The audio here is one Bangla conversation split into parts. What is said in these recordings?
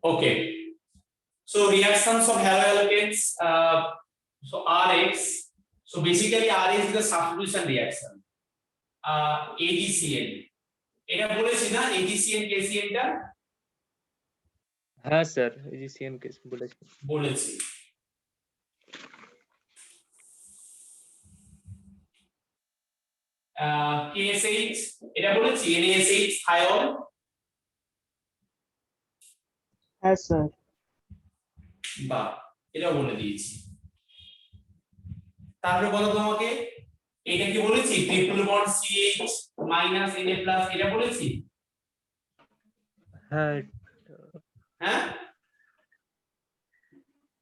Okay, so reactions of haloalkanes, so Rx, so basically Rx is the substitution reaction. AgCN, এটা বলেছি না AgCN KCN টা? হ্যাঁ স্যার AgCN বলেছি। KSH এটা বলেছি NaSH thiol। হ্যাঁ স্যার। বা এটা বলে দিয়েছি। তারপরে বলো তোমাকে এটা কি বলেছি triple bond CH minus Na plus এটা বলেছি? হ্যাঁ হ্যাঁ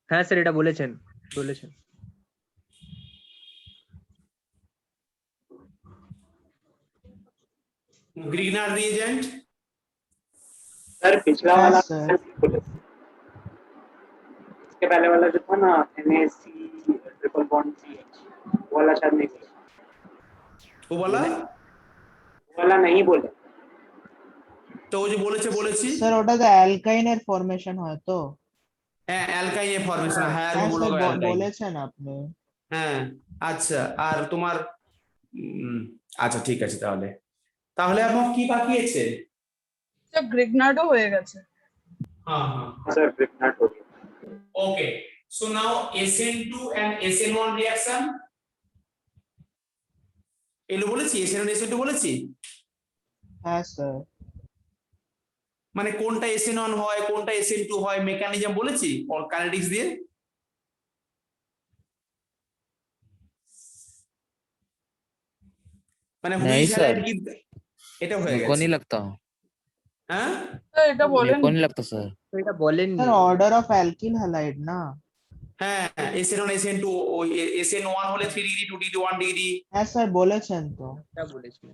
হ্যাঁ স্যার এটা বলেছেন। ग्रीनर रिएजेंट सर पिछला हाँ, वाला सर। इसके पहले वाला जो था ना NaC ट्रिपल बॉन्ड CH वो वाला शायद नहीं बोला। वो वाला नहीं बोले। তো ও যে বলেছি স্যার ওটা তো অ্যালকাইনের ফরমেশন হয় তো। হ্যাঁ অ্যালকাইনের ফরমেশন হ্যাঁ হ্যাঁ মূলক স্যার অ্যালকাইন বলেছেন আপনি। হ্যাঁ আচ্ছা আর তোমার আচ্ছা ঠিক আছে তাহলে আমার কি বাকি আছে? স্যার গ্রিগনার্ডও হয়ে গেছে। হ্যাঁ सर ग्रिग्नार्ड हो गया। Okay so now SN2 and SN1 reaction এলো বলেছি SN1 SN2 বলেছি হ্যাঁ স্যার। মানে কোনটা SN1 হয় কোনটা SN2 হয় মেকানিজম বলেছি অর কাইনেটিক্স দিয়ে মানে नहीं सर এটা হয়ে मेरे को গেছে नहीं लगता হ্যাঁ স্যার এটা मेरे বলেন को नहीं लगता सर এটা বলেননি। Sir order of alkyl halide না। হ্যাঁ SN1 SN2 ওই SN1 হলে 3 ডিগ্রি 2 ডিগ্রি 1 ডিগ্রি হ্যাঁ স্যার বলেছেন তো। এটা বলেছেন।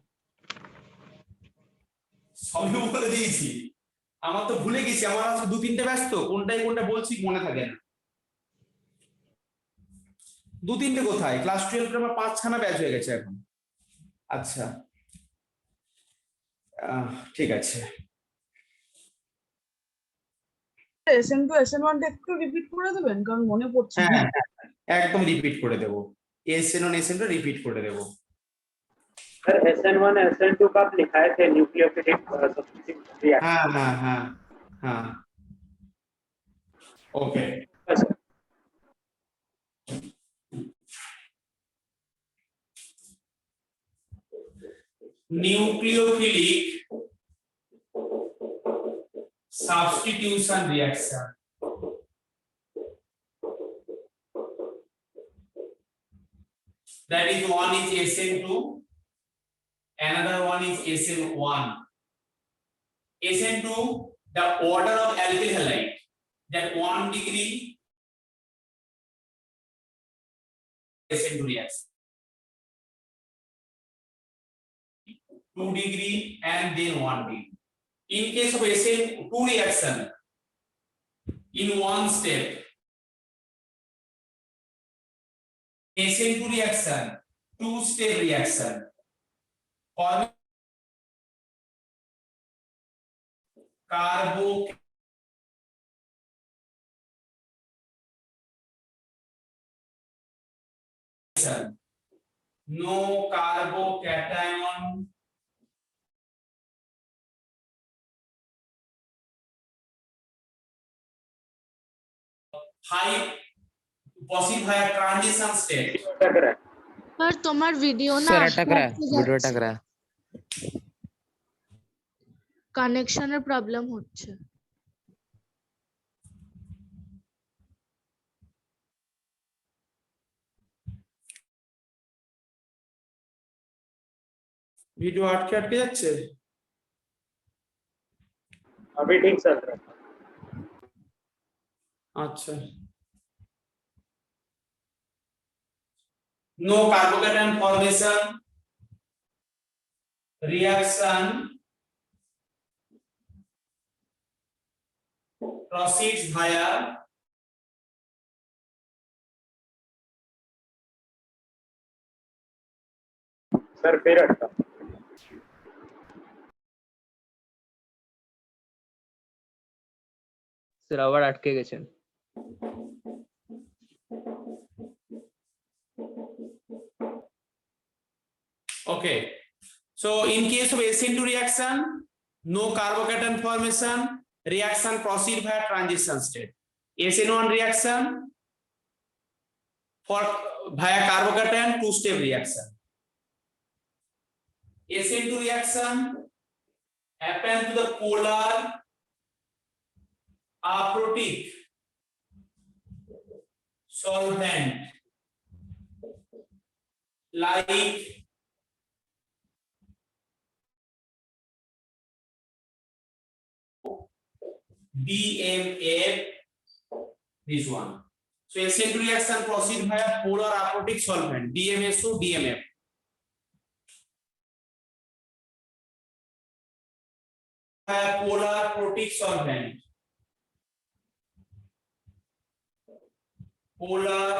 সবই বলে দিয়েছি আমার তো ভুলে গেছি আমার আজকে দু তিনটে ব্যস্ত কোনটা বলছি মনে থাকে না দু তিনটে কোথায় ক্লাস 12 এর আমার 5খানা ব্যাচ হয়ে গেছে এখন আচ্ছা ঠিক আছে SN2 SN1 টা একটু রিপিট করে দেবেন কারণ মনে পড়ছে না। হ্যাঁ একদম রিপিট করে দেব SN1 SN2 রিপিট করে দেব सर SN1 SN2 का आप लिखाए थे न्यूक्लियोफिलिक सब्स्टिट्यूशन रिएक्शन। हाँ okay sir nucleophilic substitution reaction that is one is SN2 another one is SN1 SN2 the order of alkyl halide that 1 degree SN2 reaction 2 degree and then 1 degree. In case of SN2 reaction, in one step, SN2 reaction, two-step reaction, carbo no carbocation high possible higher transition state पर তোমার ভিডিও না सर अटक रहा है वीडियो अटक रहा है কানেকশনের প্রবলেম হচ্ছে। ভিডিও আটকে যাচ্ছে अभी ठीक चल रहा है। আচ্ছা no carbocation formation reaction proceeds via sir फिर अटका। স্যার আবার আটকে গেছেন। Okay. So in case of SN2 reaction, no carbocation formation, reaction proceed via transition state. SN1 reaction for via carbocation two-step reaction. SN2 reaction happen to the polar aprotic solvent like DMF, this one. So SN2 reaction proceed via polar aprotic solvent DMSO DMF. Via polar protic solvent. Polar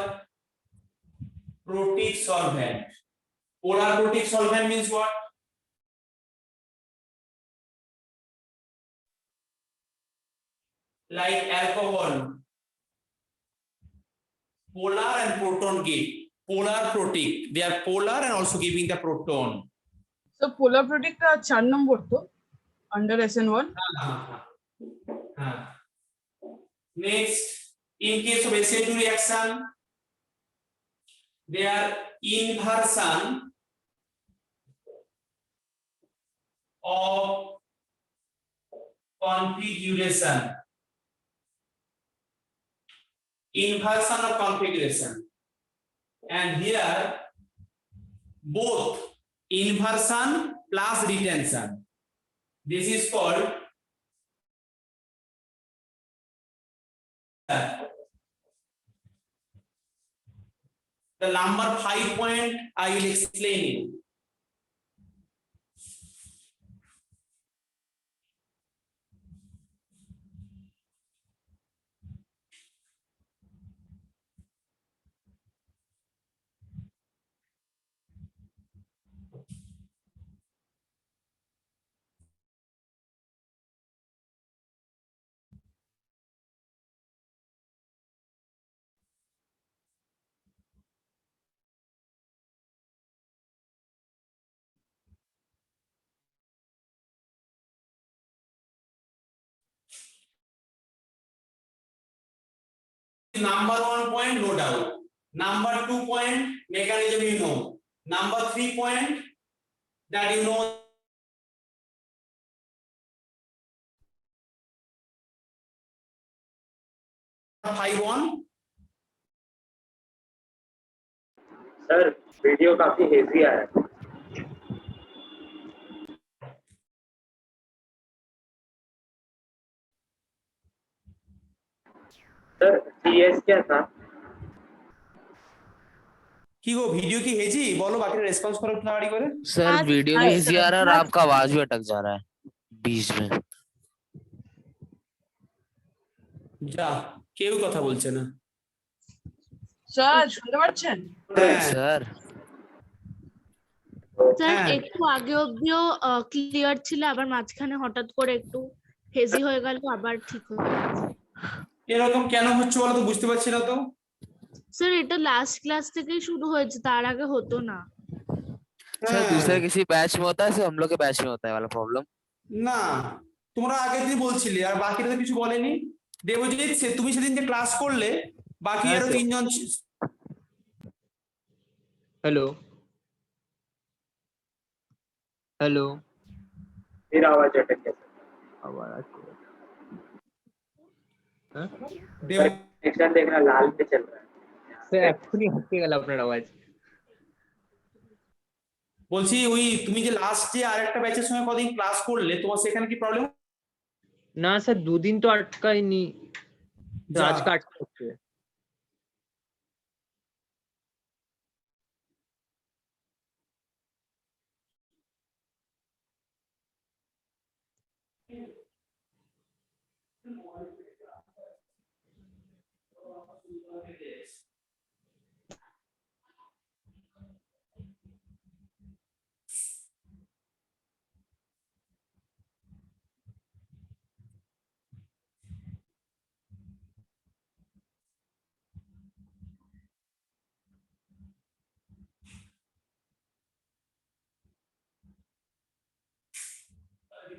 protic solvent. Polar protic solvent means what? Like alcohol. Polar and proton give. Polar protic. They are polar and also giving the proton. তো পোলার প্রোটিকটা 4 নম্বর তো under SN1। Next, in case of SN2 reaction, they are inversion of configuration. Inversion of configuration. And here both inversion plus retention. This is called the number 5 point I will explain it. Number 1 point, no doubt. Number 2 point, mechanism you know. Number 3 point, that you know. Five one. Sir video काफी हेजी आया है। सर टीएस क्या था? কি গো ভিডিও কি হেজি বলো বাকি রেসপন্স করো তাড়াতাড়ি করে। सर हाँ, वीडियो हाँ, भी इजी आ रहा है और हाँ। आपका आवाज भी अटक जा रहा है बीच में। যা কেউ কথা বলছে না। স্যার শুনতে পাচ্ছেন? सर স্যার হ্যাঁ। একটু আগে অব্দিও ক্লিয়ার ছিল, আবার মাঝখানে হঠাৎ করে একটু হেজি হয়ে গেল, আবার ঠিক হয়ে গেছে। এরকম কেন হচ্ছে বলো তো, বুঝতে পারছি না তো। স্যার এটা লাস্ট ক্লাস থেকেই শুরু হয়েছে, তার আগে হতো না। सर दूसरे किसी बैच में होता है, सिर्फ हम लोग के बैच में होता है वाला प्रॉब्लम। না তোমরা আগের দিন বলছিলে আর বাকিরা তো কিছু বলেনি। দেবজিৎ তুমি সেদিন যে ক্লাস করলে বাকি হ্যাঁ, আরো স্যার। 3 জন हेलो हेलो फिर आवाज अटक गया। আবার আটকে গেছে। হ্যাঁ দেব- कनेक्शन देखना लाल पे चल रहा है। স্যার এক্ষুনি আটকে গেল আপনার আওয়াজ। বলছি ওই তুমি যে লাস্ট যে আরেকটা ব্যাচের সঙ্গে কদিন ক্লাস করলে তোমার সেখানে কি প্রবলেম? না স্যার দুদিন তো আটকায়নি, যা। আজকে আটকে হচ্ছে।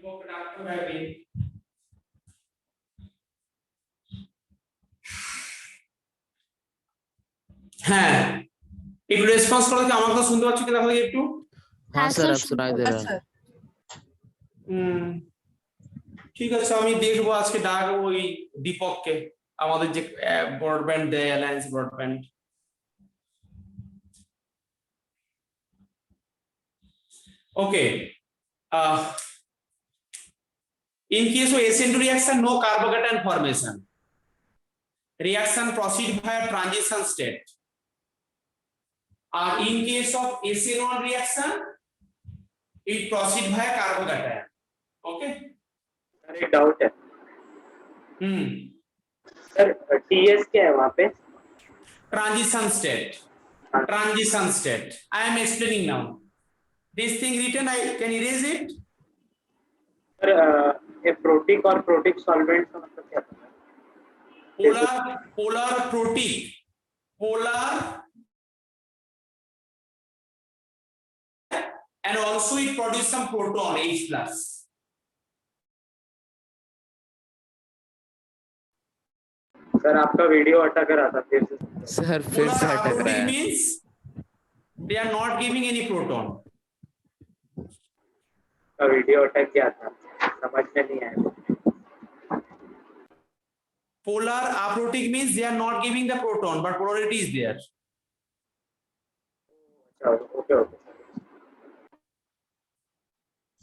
productive have been. হ্যাঁ একটু রেসপন্স করো কি আমাকে তো শুনতে পাচ্ছ কি দেখো দেখি একটু हाँ सर अब सुनाई दे रहा है স্যার ঠিক আছে আমি দেখবো আজকে ডাকবো ওই দীপককে আমাদের যে ব্রডব্যান্ড দেয় alliance broadband okay in case of SN2 reaction no carbocation formation reaction proceed via transition state in case of SN1 reaction it proceed via carbocation okay sir एक डाउट है सर टीएस क्या है वहाँ पे transition state I am explaining now this thing written I can erase it sir ये प्रोटिक और प्रोटिक सॉल्वेंट का मतलब क्या होता है polar protic polar and also it produce some proton H plus sir आपका वीडियो अटक रहा था फिर से सर फिर से polar अटक रहा aprotic है means they are not giving any proton का वीडियो अटक गया था समझ में नहीं आया polar aprotic means they are not giving the proton but polarity is there okay okay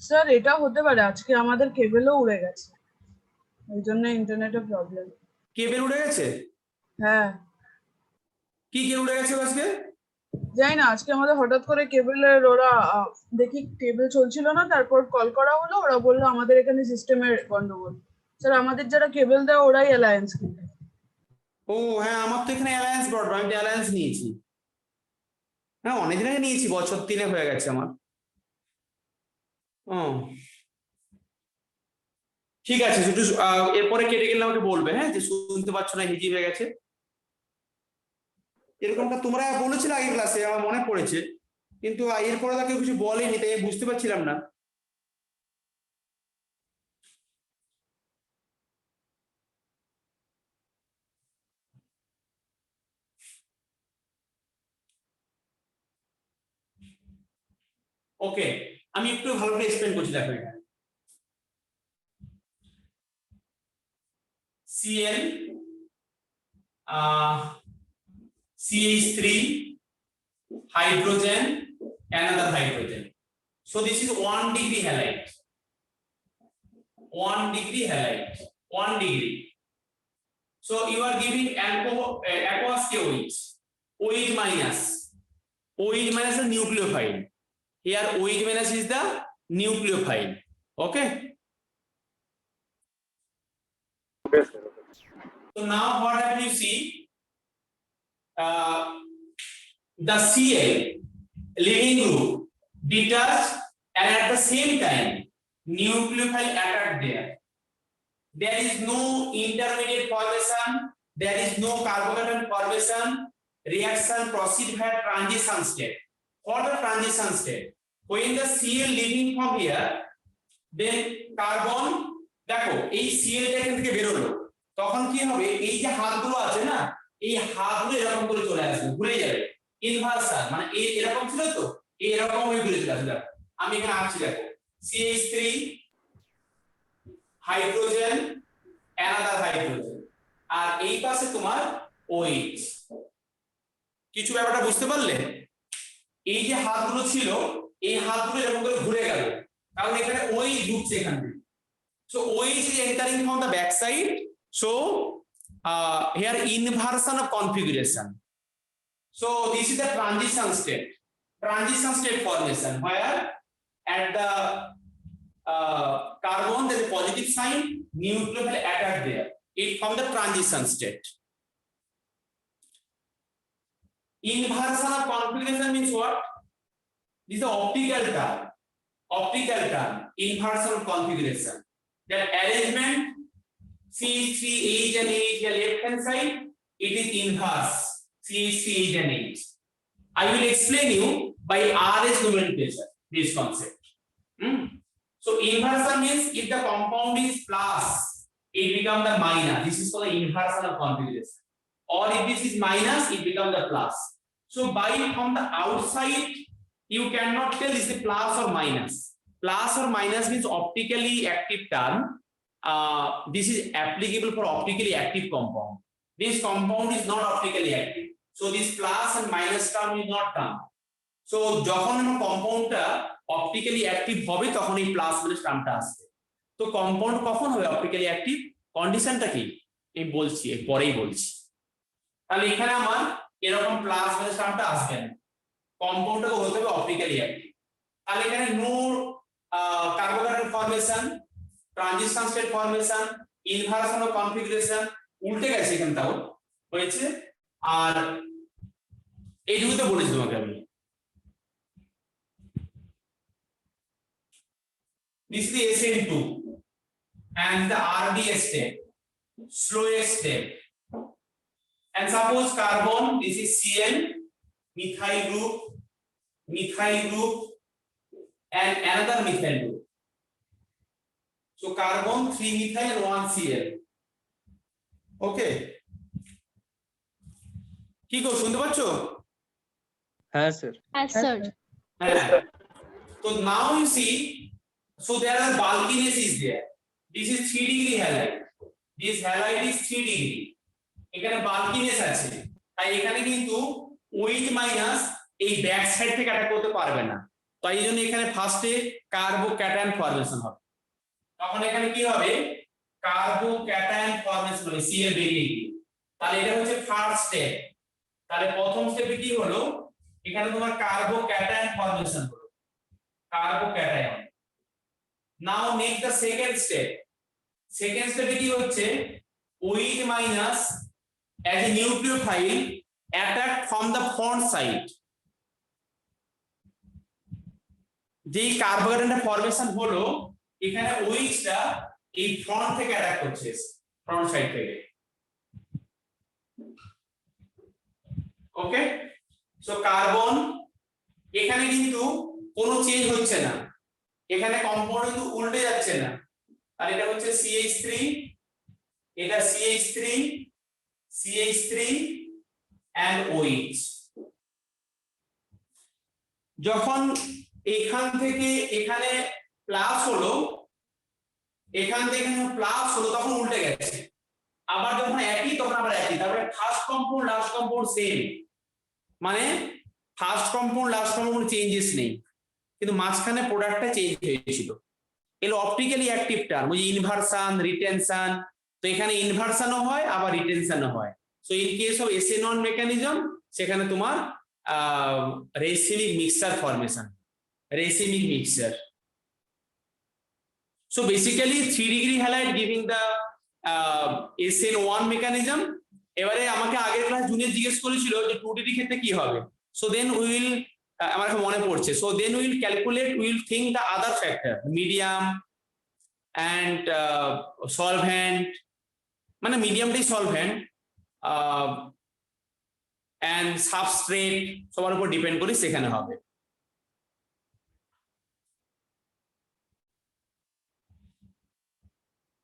sir এটা হতে পারে আজকে আমাদের কেবলও উড়ে গেছে এই জন্য ইন্টারনেটের প্রবলেম কেবল উড়ে গেছে হ্যাঁ কি কেবল উড়ে গেছে আজকে জানি না আজকে আমাদের হঠাৎ করে কেবলের ওরা দেখি কেবল চলছিল না তারপর কল করা হলো ওরা বললো আমাদের এখানে সিস্টেমের গন্ডগোল স্যার আমাদের যারা কেবল দেয় ওরাই অ্যালায়েন্স কিনে ও হ্যাঁ আমার তো এখানে অ্যালায়েন্স ব্রডব্যান্ড আমি অ্যালায়েন্স নিয়েছি হ্যাঁ অনেকদিন আগে নিয়েছি বছর 3 হয়ে গেছে আমার ও ঠিক আছে একটু এরপরে কেটে গেলে আমাকে বলবে হ্যাঁ যে শুনতে পাচ্ছ না হিজি হয়ে গেছে এরকমটা তোমরা বলেছিলে আগের ক্লাসে আমার মনে পড়েছে কিন্তু এরপরে তাকে কিছু বলেনি তাই বুঝতে পারছিলাম না ওকে আমি একটু ভালো করে এক্সপ্লেইন করছি দেখো এখানে Cl CH3 hydrogen another hydrogen so this is 1 degree halide 1 degree halide 1 degree so you are giving aqueous OH OH minus is the nucleophile here OH minus is the nucleophile okay so now what have you see the Cl leading group detached and at the same time nucleophile attacked there. There is no intermediate formation, there is no carbocation formation, reaction proceed via transition state. For the transition state, when the Cl leaving from here, then carbon দেখো এই Cl টা এখান থেকে বের হলো তখন কি হবে এই যে হাতগুলো আছে না এই হাতগুলো এরকম করে চলে আসবে ঘুরে যাবে ইনভার্সার মানে এরকম ছিল তো এরকম হয়ে ঘুরে চলে আসবে আমি এখানে আঁকছি দেখো CH3 হাইড্রোজেন অ্যানাদার হাইড্রোজেন আর এই পাশে তোমার OH কিছু ব্যাপারটা বুঝতে পারলে এই যে হাতগুলো ছিল এই হাতগুলো এরকম করে ঘুরে গেল কারণ এখানে OH ঢুকছে এখান থেকে so OH is entering from the back side so here inversion of configuration so this is the transition state formation where at the carbon there is a positive sign nucleophile attack there it from the transition state inversion of configuration means what this is the optical term inversion of configuration that arrangement CH3H and H here left hand side it is inverse CH3H and H I will explain you by RS nomenclature this concept So inversion means if the compound is plus, it becomes the minus. This is called the inversion of configuration. Or if this is minus, it becomes the plus. So by from the outside, you cannot tell is it plus or minus. Plus or minus means optically active term. This is applicable for optically active compound. This compound is not optically active. So this plus and minus term will not come. So যখন আমার কম্পাউন্ডটা অপটিক্যালি অ্যাক্টিভ হবে তখন এই প্লাস মাইনাস টার্মটা আসবে। তো কম্পাউন্ড কখন হবে অপটিক্যালি অ্যাক্টিভ, কন্ডিশনটা কি আমি বলছি, পরেই বলছি। তাহলে এখানে আমার এরকম প্লাস মাইনাস টার্মটা আসবে না, কম্পাউন্ডটা হতে হবে অপটিক্যালি অ্যাক্টিভ। তাহলে এখানে no carbocation formation, transition state formation, inversion of configuration উল্টে গেছে এখানে তাও হয়েছে। আর এইটুকু তো বলেছি তোমাকে আমি। This is the SN2 and the RD step, slowest step. And suppose carbon, this is Cl, methyl group, and another methyl group. So carbon 3 methyl and 1 Cl. Okay. কি গো শুনতে পাচ্ছ? হ্যাঁ sir. Yes, sir. So now you see, so there are bulkiness is there. This is 3 degree halide. This halide is 3 degree. এখানে bulkiness আছে, তাই এখানে কিন্তু OH মাইনাস এই ব্যাক সাইড থেকে অ্যাটাক করতে পারবে না। তাই এই জন্য এখানে ফার্স্টে কার্বোক্যাটায়ন ফর্মেশন হবে। তখন এখানে কি হবে, কার্বোক্যাটায়ন ফর্মেশন হবে, Cl বেরিয়ে গিয়ে। তাহলে এটা হচ্ছে ফার্স্ট স্টেপ। তাহলে প্রথম স্টেপে কি হলো, এখানে তোমার কার্বোক্যাটায়ন ফর্মেশন হলো, carbocation. Now next the second step. Second step কি হচ্ছে, OH minus as a nucleophile attack from the front side. যেই কার্বোক্যাটায়ন ফর্মেশন হলো এখানে OH টা এই ফ্রন্ট থেকে অ্যাটাক করছে, ফ্রন্ট সাইড থেকে। ওকে, সো কার্বন এখানে কিন্তু কোনো চেঞ্জ হচ্ছে না, এখানে কম্পাউন্ড কিন্তু উল্টে যাচ্ছে না। আর এটা হচ্ছে CH3, এটা CH3 and OH। যখন এখান থেকে এখানে প্লাস হলো, এখান থেকে প্লাস হলো, তখন উল্টে গেছে। আবার যখন একই তখন আবার একই। তারপরে first compound last compound same, মানে first compound last compound changes নেই, কিন্তু মাঝখানে প্রোডাক্টটা চেঞ্জ হয়েছিল। এলো অপটিক্যালি অ্যাক্টিভ টার্ম, ওই ইনভার্সন রিটেনশন। তো এখানে ইনভার্সনও হয় আবার রিটেনশনও হয়। So in case of SN1 mechanism সেখানে তোমার racemic mixture formation, racemic mixture. So basically 3 degree halide giving the SN1 mechanism. এবারে আমাকে আগের ক্লাস জুনিয়র জিজ্ঞেস করেছিল যে 2 ডিগ্রি ক্ষেত্রে কি হবে। So then we will আমার মনে পড়ছে, so then we will calculate, we will think the other factor, medium and solvent, মানে মিডিয়ামটাই সলভেন্ট and substrate সবার উপর ডিপেন্ড করে সেখানে হবে।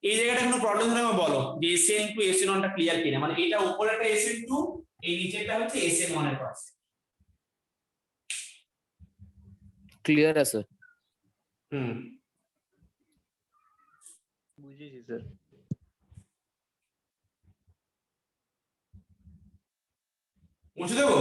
এই জায়গাটা কোনো প্রবলেম হলে আমাকে বলো যে SN2 SN1 টা ক্লিয়ার কিনা, মানে এটা উপরে একটা SN2, এই নিচেরটা হচ্ছে SN1 এর পাশে। ক্লিয়ার আছে বুঝেছি স্যার। মুছে দেবো?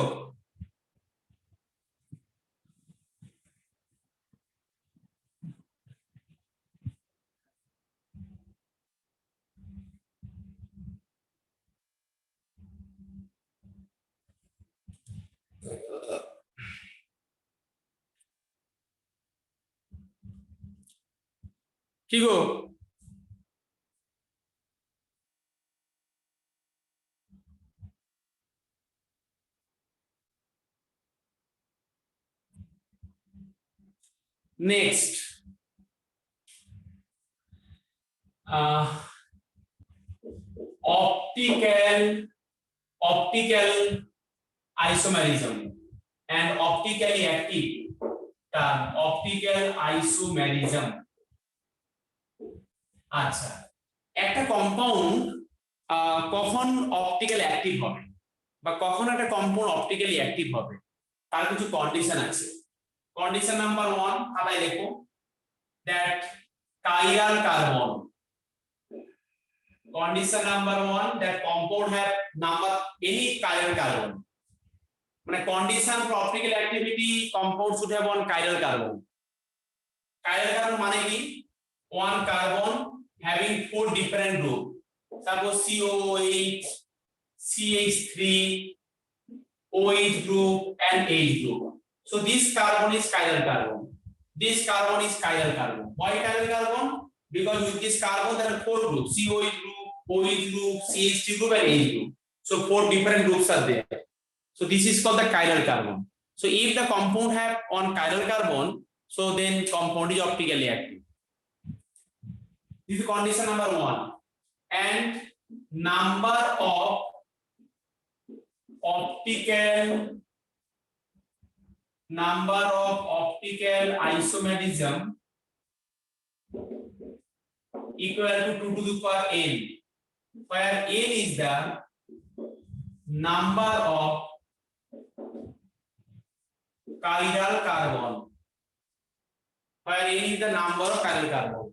কি গো, next optical isomerism and optically active term, optical isomerism আচ্ছা, একটা কম্পাউন্ড কখন অপটিক্যাল অ্যাক্টিভ হবে বা কখন একটা কম্পাউন্ড অপটিক্যালি অ্যাক্টিভ হবে তার কিছু কন্ডিশন আছে। কন্ডিশন নাম্বার 1 খাতায় দেখো, that chiral carbon. Condition number 1, that compound have number any chiral carbon. মানে condition for optical activity, compound should have one chiral carbon. Chiral carbon মানে কি? One carbon having 4 different group. Suppose COOH, CH3, OH group and H group. So this carbon is chiral carbon. This carbon is chiral carbon. Why chiral carbon? Because with this carbon there are 4 groups: COH group, OH group, CH3 group and H group. So 4 different groups are there. So this is called the chiral carbon. So if the compound have one chiral carbon, so then compound is optically active. This is condition number 1. And number of optical isomerism equal to 2 to the power n, where n is the number of chiral carbon, where n is the number of chiral carbon.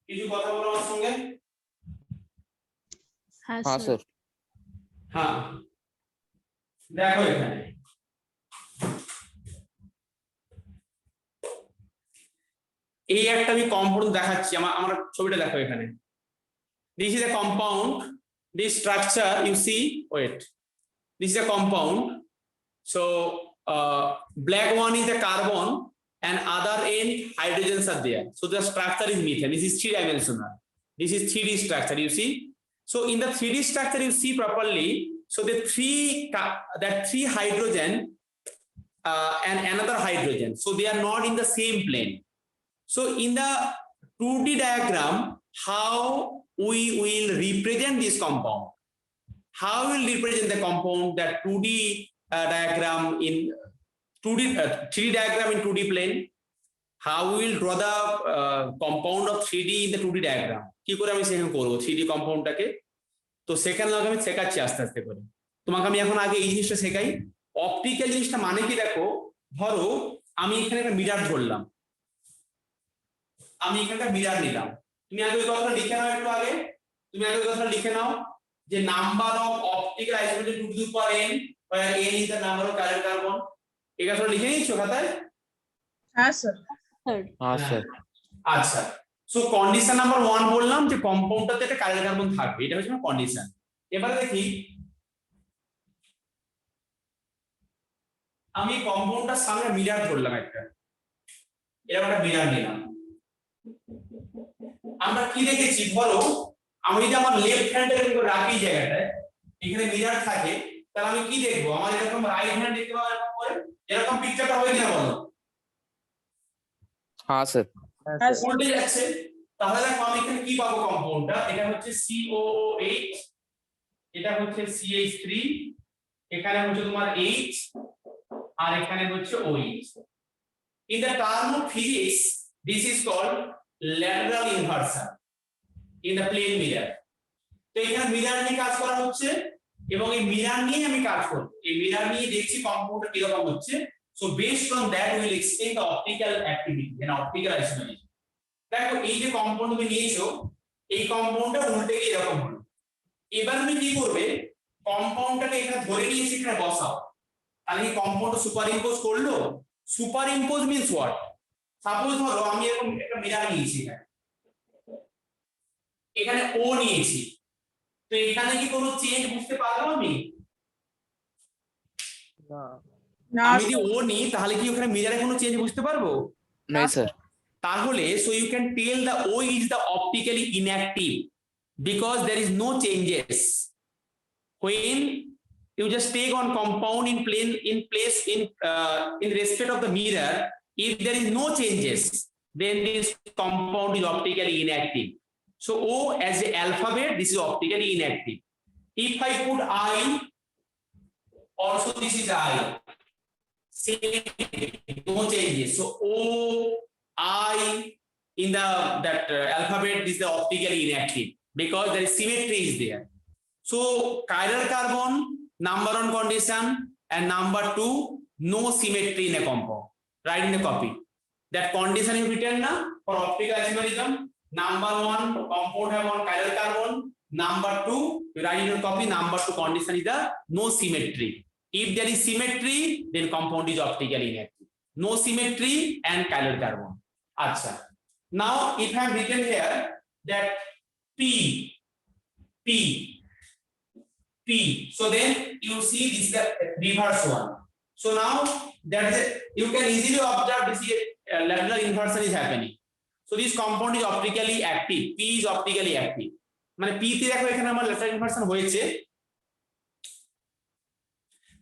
কিছু কথা বলো আমার সঙ্গে? হ্যাঁ हाँ স্যার सर। হ্যাঁ, দেখো এখানে এই একটা আমি কম্পাউন্ড দেখাচ্ছি, আমার ছবিটা দেখো এখানে। This is a compound. This structure you see, wait, this is a compound. So black one is the carbon and other end hydrogens are there. So the structure is methane. This is 3-dimensional. This is 3D structure, you see. So in the 3D structure you see properly. So the three hydrogen and another hydrogen. So they are not in the same plane. So in the 2D diagram, how we will represent this compound? How we will represent the compound, that 2D diagram in 3D diagram in 2D plane? How we will draw the compound of 3D in the 2D diagram? কি করে আমি সেখানে করব 3D কম্পাউন্ডটাকে? তো সেখানে আমি শেখাচ্ছি আস্তে আস্তে করে। তোমাকে আমি এখন আগে এই জিনিসটা শেখাই। অপটিক্যাল জিনিসটা মানে কি দেখো, ধরো আমি এখানে একটা মিরার ধরলাম, আমি এখানে একটা মিরার নিলাম। তুমি আগে ওই কথাটা লিখে নাও, একটু আগে তুমি আগে ওই কথাটা লিখে নাও যে number of optical isomerism 2 to the power n, where n is the number of chiral carbon. এই কথাটা লিখে নিচ্ছো খাতায়? হ্যাঁ স্যার। हाँ सर। আচ্ছা, সো কন্ডিশন নাম্বার 1 বললাম যে কম্পাউন্ডটাতে একটা chiral carbon থাকবে, এটা হচ্ছে কন্ডিশন। এবারে দেখি আমি কম্পাউন্ডটার সামনে মিরার ধরলাম, একটা এরকম একটা মিরার নিলাম। আমরা কি দেখেছি, ধরো আমি যদি আমার লেফট হ্যান্ড এরকম রাখি জায়গাটায়, এখানে মিরার থাকে, তাহলে আমি কি দেখবো? আমার এরকম রাইট হ্যান্ড দেখতে পাবো, এরকম করে এরকম পিকচারটা হবে কিনা বলো? हाँ सर। হ্যাঁ উল্টে যাচ্ছে। তাহলে দেখো আমি এখানে কি পাবো? কম্পাউন্ডটা এটা হচ্ছে COOH, এটা হচ্ছে CH3, এখানে হচ্ছে তোমার H আর এখানে হচ্ছে OH। In the term of physics, this is called lateral inversion in the plane mirror. তো এখানে মিরার নিয়ে কাজ করা হচ্ছে এবং এই মিরার নিয়ে আমি কাজ করব। এই মিরার নিয়ে দেখছি কম্পাউন্ডটা কি রকম হচ্ছে। So based on that we will explain the optical activity and optical isomerism. দেখো এই যে কম্পাউন্ড তুমি নিয়েছো, এই কম্পাউন্ডটা উল্টে গিয়ে এরকম হলো। এবার তুমি কি করবে? কম্পাউন্ডটাকে এখানে ধরে নিয়ে এখানে বসাও। তাহলে এই কম্পাউন্ডটা সুপার ইম্পোজ করলো। Super impose means what? Suppose ধরো আমি এরকম একটা মিরার নিয়েছি, এখানে ও নিয়েছি, তো এখানে কি কোনো চেঞ্জ বুঝতে পারবো আমি? না আমি যদি ও নিই তাহলে কি ওখানে মিরারে কোনো চেঞ্জ বুঝতে পারবো? नहीं सर। তাহলে so you can tell the who is the optically inactive, because there is no changes. When you just take on compound in place in respect of the mirror, if there is no changes, then this compound is optically inactive. So O as a alphabet, this is optically inactive. If I put I, also this is I, same, no changes. So O, I in that alphabet, this is optically inactive because there is symmetry is there. So chiral carbon, number one condition, and number two, no symmetry in a compound. Write in the copy. That condition is written now for optical isomerism. Number one, compound have one chiral carbon. Number two, you write in your copy. Number two condition is the no symmetry. If there is symmetry, then compound is optically inactive. No symmetry and chiral carbon. Acha. Now, if I have written here that P. So then you see this is the reverse one. So now that is you can easily observe this lateral inversion is happening. So this compound is optically active. P is optically active. মানে P তে দেখো এখানে আমার lateral inversion হয়েছে,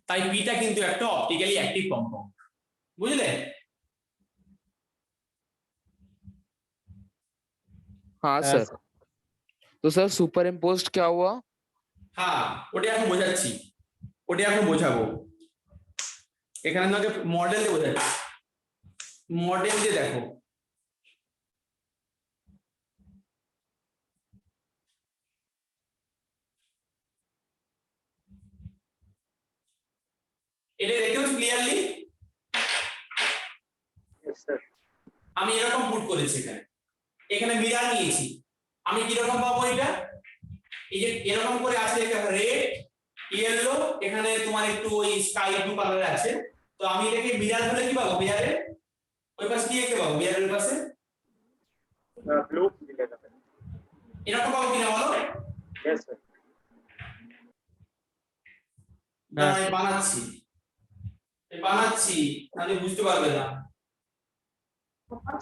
তাই P টা কিন্তু একটা optically active compound, বুঝলে? हाँ सर। तो सर सुपर इम्पोज्ड क्या हुआ? হ্যাঁ, ওটা এখন বোঝাচ্ছি, ওটা এখন বোঝাবো। এখানে আমাকে মডেল দিয়ে বোঝাচ্ছি, মডেল দিয়ে দেখো। এটা দেখো ক্লিয়ারলি। Yes, sir. আমি এরকম পুট করেছি এখানে, এখানে মিরর নিয়েছি, আমি কি রকম পাবো এটা? এই যে এরকম করে আছে, এখানে রেড, ইয়েলো, এখানে তোমার একটু ওই স্কাই ব্লু কালার আছে। তো আমি এটাকে মিরর বলে কি পাবো? মিররের ওই পাশে কি পাবো? মিররের পাশে Blue मिलेगा sir. এরকম পাবো কিনা বলো? Yes, sir. আমি বানাচ্ছি, তাহলে বুঝতে পারবে না।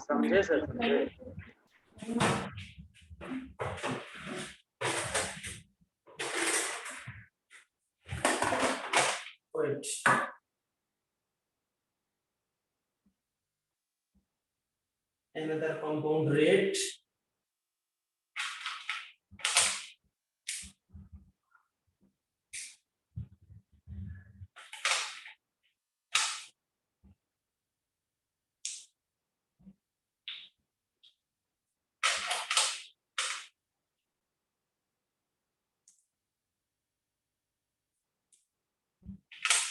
समझे sir, समझे. Wait. Another compound red.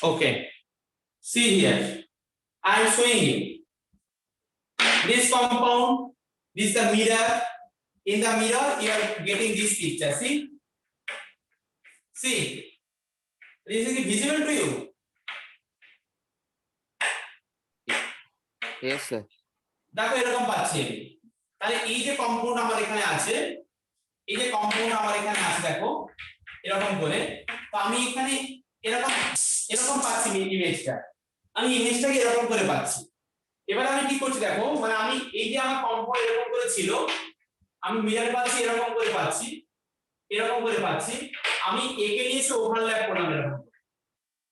Okay, see here, I am showing you this compound, this is the mirror. In the mirror, you are getting this picture. See, this is visible to you. Yes sir. দেখো এরকম পাচ্ছি আমি। তাহলে এই যে কম্পাউন্ড আমার এখানে আছে, এই যে কম্পাউন্ড আমার এখানে আছে দেখো এরকম করে, তো আমি এখানে এরকম পাচ্ছি ইমেজটা, আমি ইমেজটাকে এরকম করে পাচ্ছি। এবার আমি কি করছি দেখো, মানে আমি এই যে আমার কম্পাউন্ড এরকম করে ছিল, আমি মিরর পাচ্ছি এরকম করে পাচ্ছি, আমি একে নিয়ে এসে ওভারল্যাপ করলাম এরকম।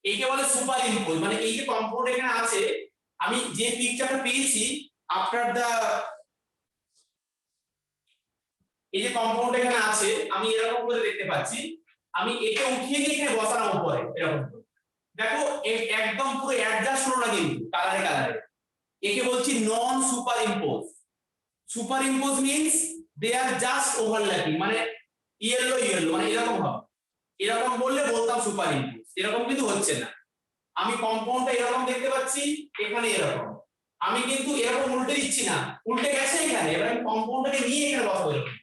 এইকে বলে সুপার ইম্পোজ, মানে এই যে কম্পাউন্ড এখানে আছে, আমি যে পিকচারটা পেয়েছি আফটার দা, এই যে কম্পাউন্ড এখানে আছে আমি এরকম করে দেখতে পাচ্ছি, আমি একে উঠিয়ে নিয়ে এখানে বসানো উপরে এরকম করে। দেখো একদম পুরো অ্যাডজাস্ট হলো না কিন্তু কালারে। একে বলছি non superimpose. Superimpose means they are just overlapping, মানে ইয়েলো মানে এরকম হবে। এরকম বললে বলতাম সুপার ইম্পোজ, এরকম কিন্তু হচ্ছে না। আমি কম্পাউন্ডটা এরকম দেখতে পাচ্ছি, এখানে এরকম, আমি কিন্তু এরকম উল্টে দিচ্ছি না, উল্টে গেছে এখানে, এবার আমি কম্পাউন্ডটাকে নিয়ে এখানে বসাবো এরকম।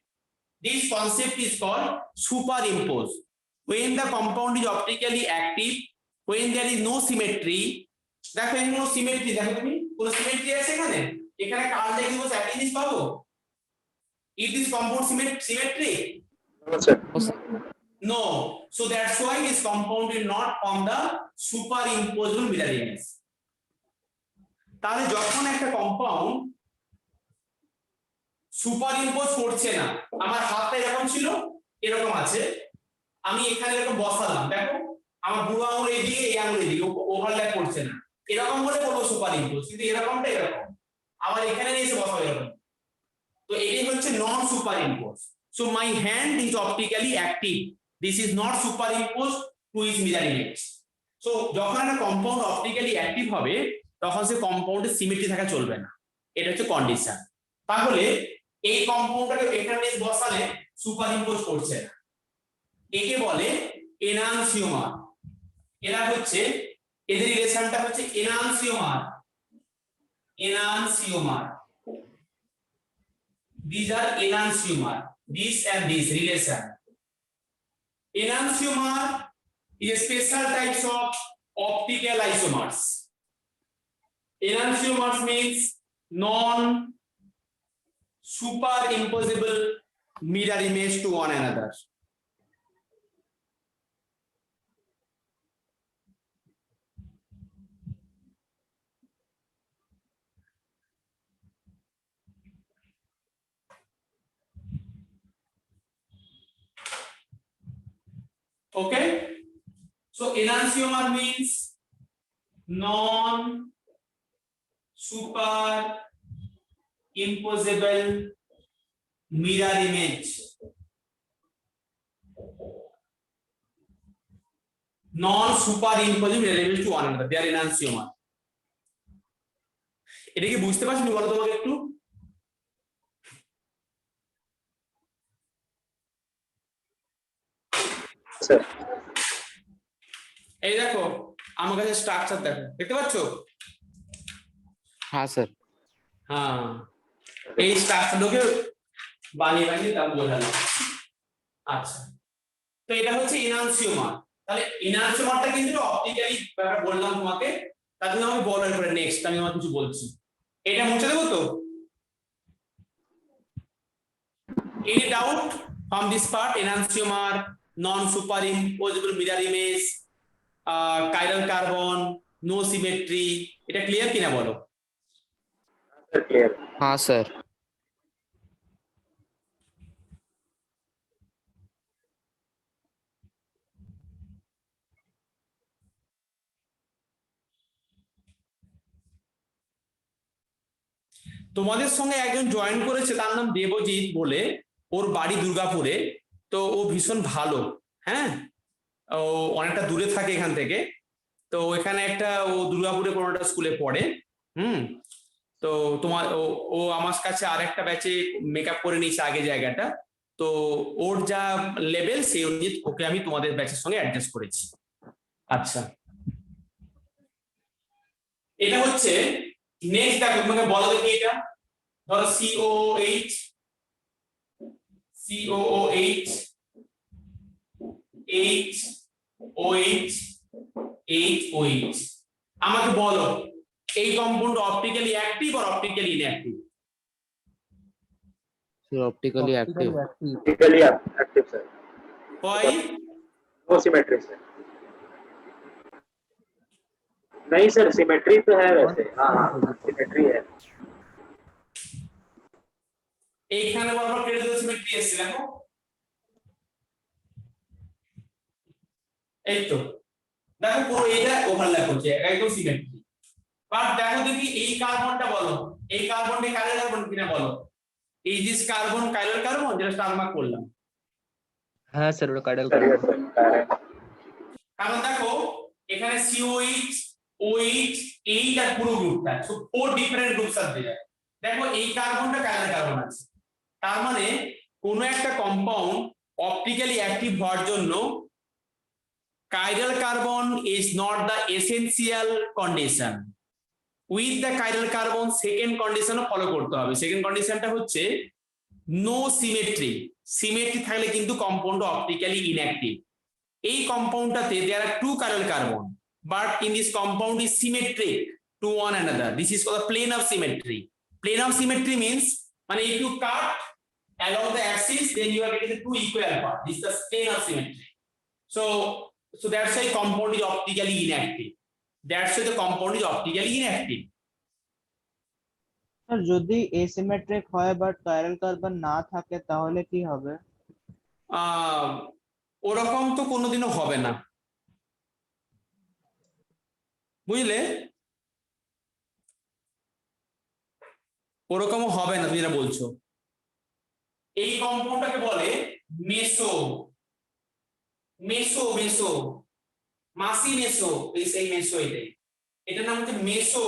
This concept is called superimpose. When the compound is optically active, when there is no symmetry, দেখো এখানে কোনো সিমেট্রি, দেখো তুমি কোনো সিমেট্রি আছে এখানে, এখানে কার্ল দেখে বসে একই জিনিস পাবো? Is this compound symmetric? No, sir. No. So that's why this compound is not on the superimposable mirror image. তাহলে যখন একটা কম্পাউন্ড সুপার ইম্পোজ করছে না, আমার হাতটা এরকম ছিল, এরকম আছে, আমি এখানে এরকম বসালাম, দেখো আমার বুড়ো আঙুল এইদিকে, এই আঙুল এইদিকে, ওভারল্যাপ করছে না, এরকম হলে বলবো সুপার ইম্পোজ, কিন্তু এরকমটা এরকম, আবার এখানে নিয়ে এসে বসাবো এরকম, তো এটাই হচ্ছে non superimpose. So my hand is optically active, this is not superimpose to is mirror image. So যখন একটা কম্পাউন্ড অপটিক্যালি অ্যাক্টিভ হবে তখন সে কম্পাউন্ডে সিমেট্রি থাকা চলবে না, এটা হচ্ছে কন্ডিশন। তাহলে এই কম্পাউন্ডটাকে এখানে বসালে সুপার ইম্পোজ করছে না, একে বলে এনানসিওমার। এরা হচ্ছে, এদের রিলেশনটা হচ্ছে enantiomer, enantiomer, these are enantiomer, this and this relation. Enantiomer is a special types of optical isomers. Enantiomers means non superimposable mirror image to one another. Okay, so enantiomer means non superimposable mirror image, non superimposable mirror image to one another, they are enantiomer. এটা কি বুঝতে পারছেন বলো তোমাকে একটু? স্যার এই দেখো আমার কাছে স্ট্রাকচার দেখো, দেখতে পাচ্ছো? हाँ सर। হ্যাঁ, এই স্ট্রাকচারগুলোকে বানিয়ে বানিয়ে তা বোঝালাম। আচ্ছা, তো এটা হচ্ছে এনানসিওমার। তাহলে এনানসিওমারটা কিন্তু অপটিক্যালি বললাম তোমাকে, তার জন্য আমি বলার পরে নেক্সট আমি আমার কিছু বলছি। এটা মুছে দেবো তো? Any doubt from this part? Enantiomer, non-superimposable mirror image, chiral carbon, no symmetry, এটা ক্লিয়ার কিনা বলো? Sir clear. हाँ सर। তোমাদের সঙ্গে একজন জয়েন করেছে, তার নাম দেবজিৎ বলে, ওর বাড়ি দুর্গাপুরে, তো ও ভীষণ ভালো, হ্যাঁ, ও অনেকটা দূরে থাকে এখান থেকে, তো এখানে একটা ও দুর্গাপুরে কোনো একটা স্কুলে পড়ে, তো তোমার ও আমার কাছে আরেকটা ব্যাচে মেকআপ করে নিয়েছে আগে জায়গাটা, তো ওর যা লেভেল সেই অনুযায়ী ওকে আমি তোমাদের ব্যাচের সঙ্গে অ্যাডজাস্ট করেছি। আচ্ছা, এটা হচ্ছে নেক্সট, দেখো তোমাকে বলো দেখি, এটা ধরো COOH, COOH, HOH, HOH, আমাকে বলো এই কম্পাউন্ড অপটিক্যালি অ্যাক্টিভ আর optically inactive? Sir optically active. Optically active sir. Why? No symmetry sir. नहीं सर, सिमेट्री तो है वैसे। हाँ हाँ सिमेट्री है। এইখানে বরাবর ক্রেডিট সিমেট্রি এসেছে, দেখো এই তো, দেখো পুরো এটা ওভারল্যাপ করছে, একদম সিমেট্রি। বাট দেখো দেখি এই কার্বনটা বলো, এই কার্বনটা কাইরাল কার্বন কিনা বলো? এই দিস কার্বন কাইরাল কার্বন যেটা স্টার মার্ক করলাম? হ্যাঁ স্যার, ওটা chiral sir carbon. yes sir. কারণ দেখো এখানে COH, OH, H আর পুরো গ্রুপটা, সো 4 ডিফারেন্ট গ্রুপস আছে। দেখো এই কার্বনটা কাইরাল কার্বন আছে, তার মানে কোন একটা কম্পাউন্ড অপটিক্যালি অ্যাক্টিভ হওয়ার জন্য chiral carbon is not the essential condition. With the chiral carbon second condition follow করতে হবে। সেকেন্ড কন্ডিশনটা হচ্ছে নো সিমেট্রি। সিমেট্রি থাকলে কিন্তু কম্পাউন্ড অপটিক্যালি ইনঅ্যাক্টিভ। এই কম্পাউন্ডটাতে there are two chiral carbon, but in this compound is symmetric to one another. This is called the plane of symmetry. Plane of symmetry means মানে if you cut along the axis, then you are getting the two equal parts. This is the plane of symmetry. So that's why compound is optically inactive. That's why the compound is optically inactive. Sir যদি এসিমেট্রিক হয় বাট কাইরাল কার্বন না থাকে তাহলে কি হবে? ওরকম তো কোনোদিনও হবে না, বুঝলে? ওরকমও হবে না, তুমি যেটা বলছো। এই কম্পাউন্ডটাকে বলে মেসো, মেসো মেসো, মাসি মেসো, এই সেই মেসো, এটাই, এটার নাম হচ্ছে meso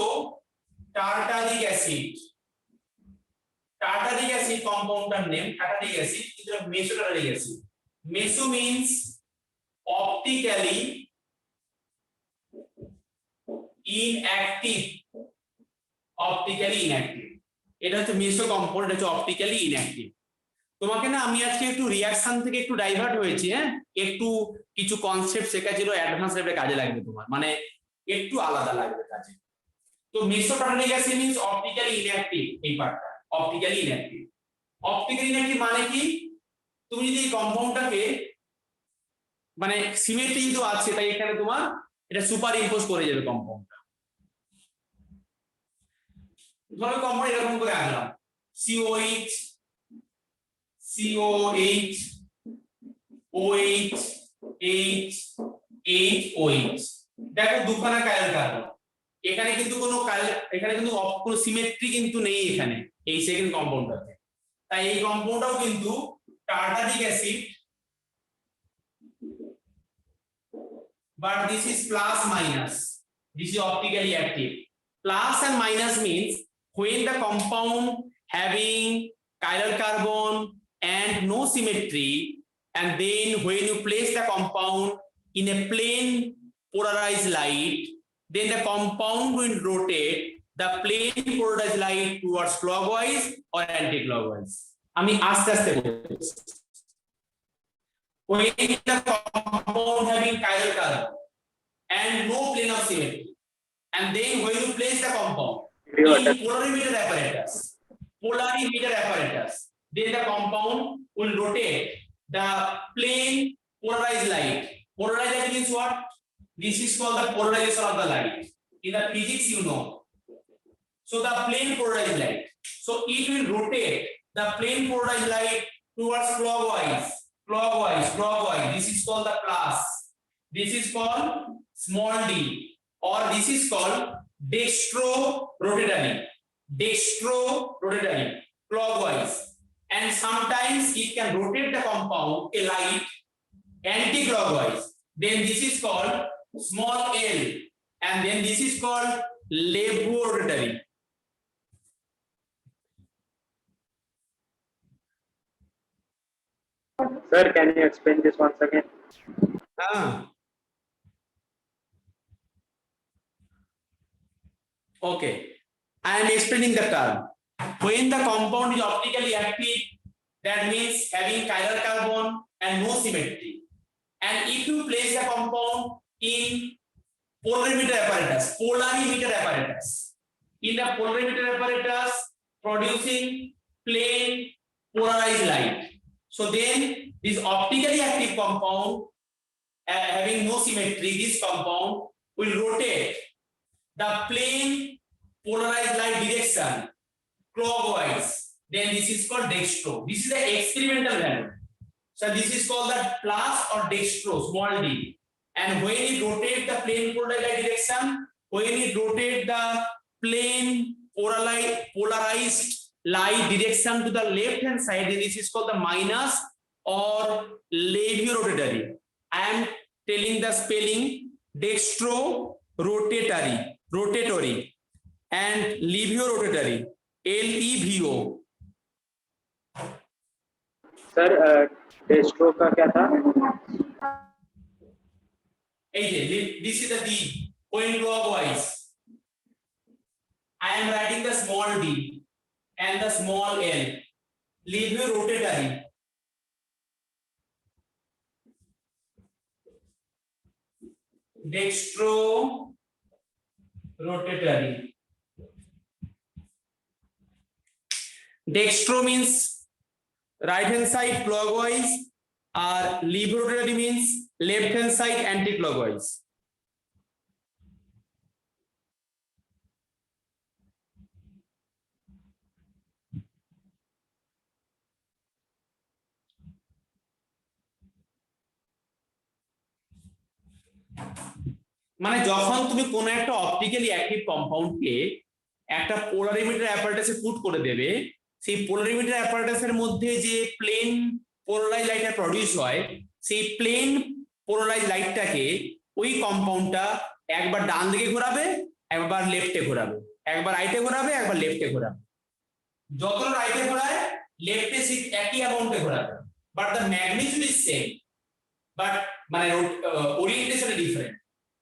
tartaric acid. Tartaric acid কম্পাউন্ডটার নেম টার্টারিক অ্যাসিড, কিন্তু meso tartaric acid. Meso means optically inactive, optically inactive, এটা হচ্ছে মেসো কম্পাউন্ড, এটা হচ্ছে অপটিক্যালি ইনঅ্যাক্টিভ। তোমাকে না আমি আজকে একটু রিঅ্যাকশন থেকে একটু ডাইভার্ট হয়েছি, হ্যাঁ, একটু কিছু কনসেপ্ট শেখা ছিল, অ্যাডভান্স লেভেলে কাজে লাগবে তোমার, মানে একটু আলাদা লাগবে কাজে। তো মেসোটার্নিক অ্যাসিড মিন্স অপটিক্যালি ইনঅ্যাক্টিভ, এই পার্টটা অপটিক্যালি ইনঅ্যাক্টিভ। অপটিক্যালি ইনঅ্যাক্টিভ মানে কি? তুমি যদি এই কম্পাউন্ডটাকে, মানে সিমেট্রি যেহেতু আছে তাই এখানে তোমার এটা সুপার ইম্পোজ করে যাবে কম্পাউন্ডটা। ধরো কম্পাউন্ড এরকম করে আনলাম, COH COH OH H OH, দেখো দুখানা কার্বন কার্বন, এখানে কিন্তু এখানে কিন্তু কোনো সিমেট্রি কিন্তু নেই এখানে এই সেকেন্ড কম্পাউন্ডটাতে, তাই এই কম্পাউন্ডটাও কিন্তু tartaric acid, but this is plus minus, this is optically active. Plus and minus means when the compound having chiral carbon and no symmetry, and then when you place the compound in a plane polarized light, then the compound will rotate the plane polarized light towards clockwise or anti-clockwise. আমি আস্তে আস্তে বলছি। When the compound having chiral carbon and no plane of symmetry, and then when you place the compound in polarimeter apparatus, then the compound will rotate the plane polarized light. Polarized light means what? This is called the polarization of the light. In the physics, you know. So the plane polarized light. So it will rotate the plane polarized light towards clockwise. This is called the plus. This is called small d, or this is called dextro-rotatory, clockwise. And sometimes it can rotate the compound, a light, anti-clockwise. Then this is called small l, and then this is called levorotatory. Sir, can you explain this once again? Okay, I am explaining the term. When the compound is optically active, that means having chiral carbon and no symmetry. And if you place the compound in polarimeter apparatus, in the polarimeter apparatus producing plane polarized light, so then this optically active compound having no symmetry, this compound will rotate the plane polarized light direction clockwise. Then this is called dextro. This is the experimental value. So this is called the plus or dextro, small d. And when it rotates the plane polarized light direction, when it rotates the plane polarized light direction to the left hand side, then this is called the minus or levorotatory. I am telling the spelling dextro-rotatory, and levorotatory, LEVO. Sir, dextro का क्या था? This is the D, going clockwise. I am writing the small d and the small l. Levorotatory. Dextro-rotatory. Dextro means right hand side clockwise, or levorotatory means left hand side anti-clockwise. মানে যখন তুমি কোনো একটা অপটিক্যালি অ্যাক্টিভ কম্পাউন্ডকে একটা পোলারিমিটার অ্যাপারেটাসে পুট করে দেবে, সেই পোলারিমিটার অ্যাপারেটাসের মধ্যে যে প্লেন পোলারাইজ লাইটটা প্রডিউস হয়, সেই প্লেন পোলারাইজ লাইটটাকে ওই কম্পাউন্ডটা একবার ডান দিকে ঘোরাবে, একবার লেফটে ঘোরাবে, একবার রাইটে ঘোরাবে, একবার লেফটে ঘোরাবে। যত রাইটে ঘোরায় লেফটে ঠিক একই অ্যামাউন্টে ঘোরাবে, but the magnitude is same, but মানে ওরিয়েন্টেশন ডিফারেন্ট।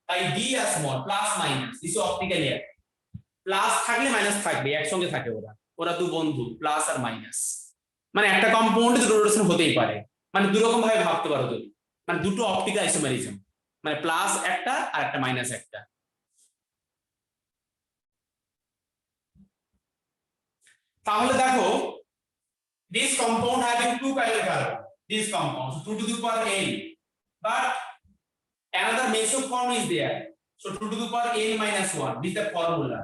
তাই ডি আর small, plus minus, this optically active. Plus থাকলে মাইনাস থাকবে, একসঙ্গে থাকে ওরা, ওরা দু বন্ধু, প্লাস আর মাইনাস। মানে একটা কম্পাউন্ডে দুটো রোটেশন হতেই পারে, মানে দু রকম ভাবে ভাবতে পারো তুমি, মানে দুটো অপটিক্যাল আইসোমারিজম, মানে প্লাস একটা আর একটা মাইনাস একটা। তাহলে দেখো, this compound having two chiral carbon, this compound, so 2 to the power n, but another mesoform is there, so 2 to the power n minus 1, this is the formula.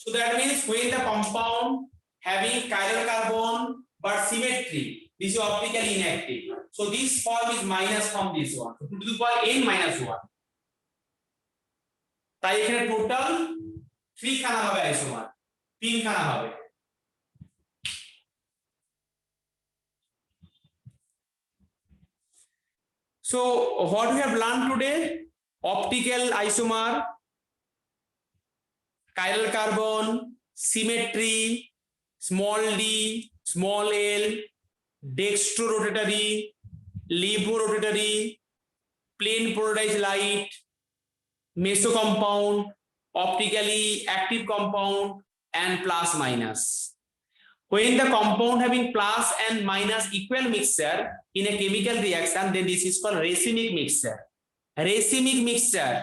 So that means when the compound having chiral carbon but symmetry, this is optically inactive, so this form is minus from this one, so 2 to the power n minus 1. তাই এখানে টোটাল 3 খানা হবে আইসোমার, 3 খানা হবে। So what we have learned today: optical isomer, chiral carbon, symmetry, small d, small l, dextrorotatory, levorotatory, plane polarized light, meso compound, optically active compound, and plus minus. When the compound having plus and minus equal mixture in a chemical reaction, then this is called racemic mixture. Racemic mixture,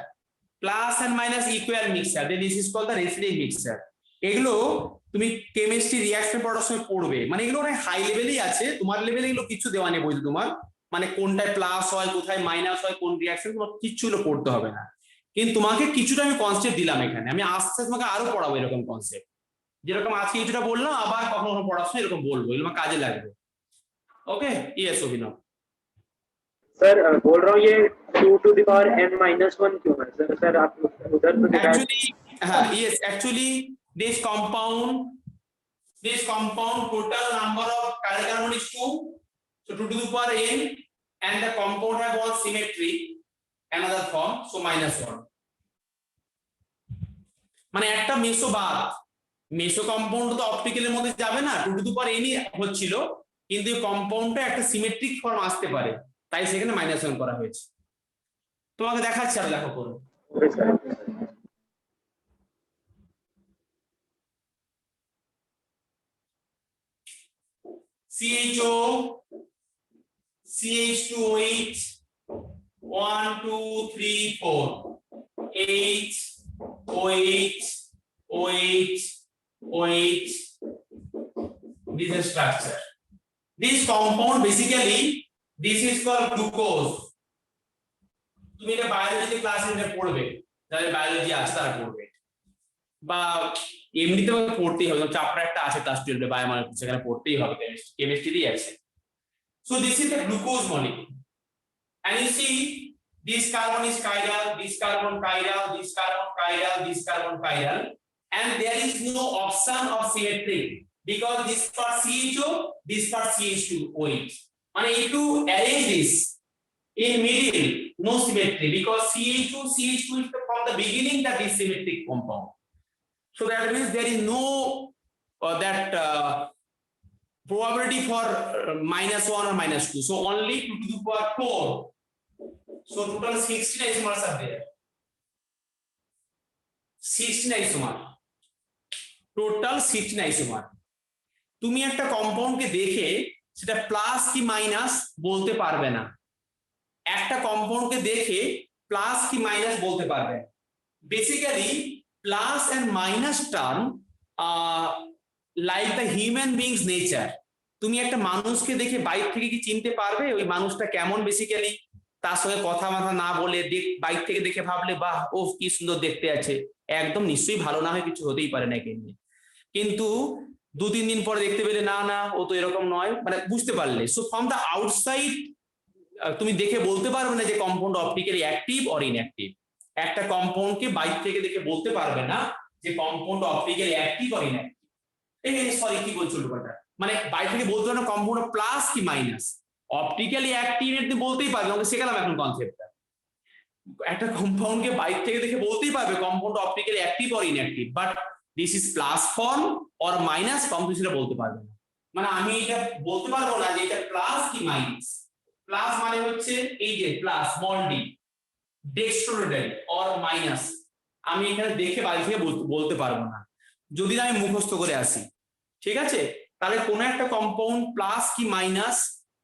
plus and minus equal mixture, then this is called the racemic mixture. এগুলো তুমি কেমিস্ট্রি রিঅ্যাকশন পড়ার সময় পড়বে, মানে এগুলো অনেক হাই লেভেলই আছে, তোমার লেভেলে এগুলো কিছু দেওয়া নেই বলতে, তোমার মানে কোনটায় প্লাস হয়, কোথায় মাইনাস হয়, কোন রিঅ্যাকশন, তোমার কিছু এগুলো পড়তে হবে না। কিন্তু তোমাকে কিছুটা আমি কনসেপ্ট দিলাম এখানে, আমি আস্তে তোমাকে আরো পড়াবো এরকম কনসেপ্ট, যেরকম আজকে কিছুটা বললাম, আবার কখনো পড়াশোনা এরকম বলবো, এগুলো কাজে লাগবে। ওকে, ইয়েস অভিনব। सर बोल रहा हूँ ये 2 to the power n minus 1 क्यों है सर? सर आप उधर तो दिखाया। Actually, yes, actually this compound total number of chiral carbon is 2, so 2 to the power n, and the compound have one symmetry, another form, so minus 1. মানে একটা মেসো বাদ, মেসো কম্পাউন্ড তো অপটিক্যালের মধ্যে যাবে না, 2 to the power n হচ্ছিল, কিন্তু কম্পাউন্ডটা একটা সিমেট্রিক ফর্ম আসতে পারে, তাই সেখানে মাইনাস 1 করা হয়েছে। তোমাকে দেখাচ্ছি, আর দেখো করো। CHO, CH2OH, 1 2 3 4, H, OH, OH, OH. This is structure. This compound basically, this is called glucose. তুমি এটা বায়োলজিতে ক্লাসে এটা পড়বে, যাদের বায়োলজি আছে তারা পড়বে, বা এমনিতেও পড়তেই হবে, চ্যাপ্টার একটা আছে ক্লাস 12 এ বায়োমলিকুল, সেখানে পড়তেই হবে, কেমিস্ট্রিতেই আছে। So this is the glucose molecule, and you see this carbon is chiral, this carbon chiral, this carbon chiral, this carbon chiral, and there is no option of symmetry because this part CHO, this part CH2OH. And if you arrange this in middle, no symmetry because CH2 is from the beginning that is symmetric compound. So that means there is no probability for -1 or -2. So only 2 to the power 4. So total 16 isomers are there. 16 isomer. Total 16 isomer. তুমি একটা কম্পাউন্ডকে দেখে সেটা প্লাস কি মাইনাস বলতে পারবে না, একটা কম্পাউন্ডকে দেখে প্লাস কি মাইনাস বলতে পারবে। Basically plus and minus term like the human beings nature. তুমি একটা মানুষকে দেখে বাইরে থেকে কি চিনতে পারবে ওই মানুষটা কেমন, বেসিক্যালি তার সঙ্গে কথা মাথা না বলে বাইরে থেকে দেখে ভাবলে বাহ ও কি সুন্দর দেখতে আছে, একদম নিশ্চয়ই ভালো না হয় কিছু হতেই পারে না একে নিয়ে, কিন্তু 2-3 দিন পরে দেখতে পেলে না না ও তো এরকম নয়, মানে বুঝতে পারলে। সো ফ্রম দ্য আউটসাইড তুমি দেখে বলতে পারবে না যে compound optically active or inactive. একটা কম্পাউন্ডকে বাইরে থেকে দেখে বলতে পারবে না যে compound optically active or inactive. এই সরি কি বলছো ব্যাপারটা, মানে বাইরে থেকে বলতে পারবে না কম্পাউন্ড প্লাস কি মাইনাস, অপটিক্যালি অ্যাক্টিভ বলতেই পারবে, আমাকে শেখালাম এখন কনসেপ্টটা। একটা কম্পাউন্ডকে বাইরে থেকে দেখে বলতেই পারবে compound optically active or inactive, but this is plus form or minus form তুমি সেটা বলতে পারবে না। মানে আমি এটা বলতে পারবো না যে এটা প্লাস কি মাইনাস। প্লাস মানে হচ্ছে এই যে plus small D dextrorotatory or minus, আমি এখানে দেখে বাইরে থেকে বলতে পারবো না, যদি আমি মুখস্থ করে আসি। ঠিক আছে, তাহলে কোন একটা কম্পাউন্ড প্লাস কি মাইনাস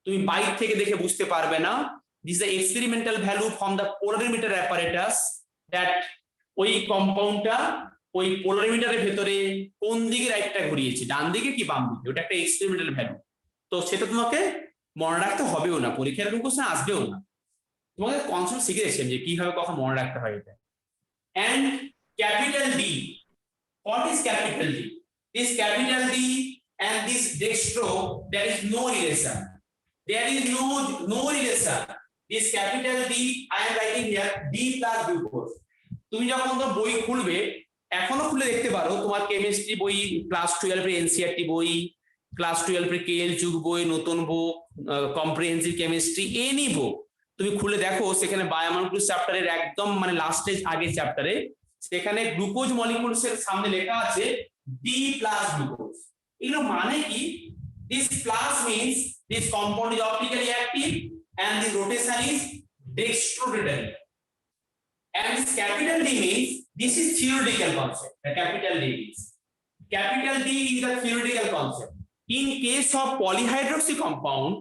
তুমি বাইরে থেকে দেখে বুঝতে পারবে না। This the experimental value from the polarimeter apparatus that ওই কম্পাউন্ডটা ওই পোলারিমিটারের ভেতরে কোন দিকে রাইটটা ঘুরিয়েছে, ডান দিকে কি বাম দিকে, ওটা একটা এক্সপেরিমেন্টাল ভ্যালু। তো সেটা তোমাকে মনে রাখতে হবেও না, পরীক্ষার এরকম কোশ্চেন আসবেও না, তোমাকে কনসেপ্ট শিখে রেখেছেন যে কিভাবে কখন মনে রাখতে হয় এটা। And capital D, what is capital D? This capital D and this dextro, there is no relation. There is no relation. This capital D, I am writing here D plus glucose. তুমি যখন তো বই খুলবে, এখনো খুলে দেখতে পারো তোমার কেমিস্ট্রি বই, ক্লাস 12 এর এনসিইআরটি বই, ক্লাস 12 এর কেএল যুগ বই, নতুন বুক, কম্প্রিহেনসিভ কেমিস্ট্রি, এনি বুক তুমি খুলে দেখো, সেখানে বায়োমলিকুলস চ্যাপ্টারের একদম মানে লাস্টে আগে চ্যাপ্টারে সেখানে গ্লুকোজ মলিকুলস এর সামনে লেখা আছে ডি প্লাস গ্লুকোজ। এগুলো মানে কি? This plus means this compound is optically active and the rotation is dextrorotary, and this capital D means this is theoretical concept. The capital D is a theoretical concept. In case of polyhydroxy compound,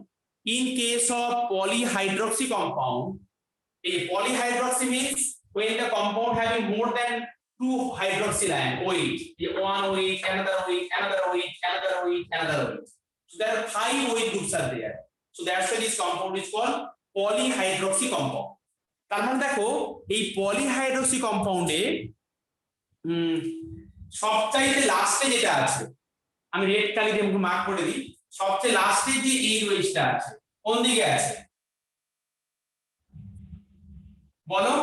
a polyhydroxy means when the compound having more than 2 hydroxyl ion OH, one OH, another OH, another OH, another OH, another OH. So there are 5 OH groups are there. So that's why this compound is called polyhydroxy compound. তার মানে দেখো এই পলিহাইড্রক্সি কম্পাউন্ডে সবচাইতে লাস্টে যেটা আছে, আমি রেড কালি দিয়ে মার্ক করে দিই, সবচেয়ে লাস্টে যে এই ওয়েজটা আছে কোন দিকে আছে বলো?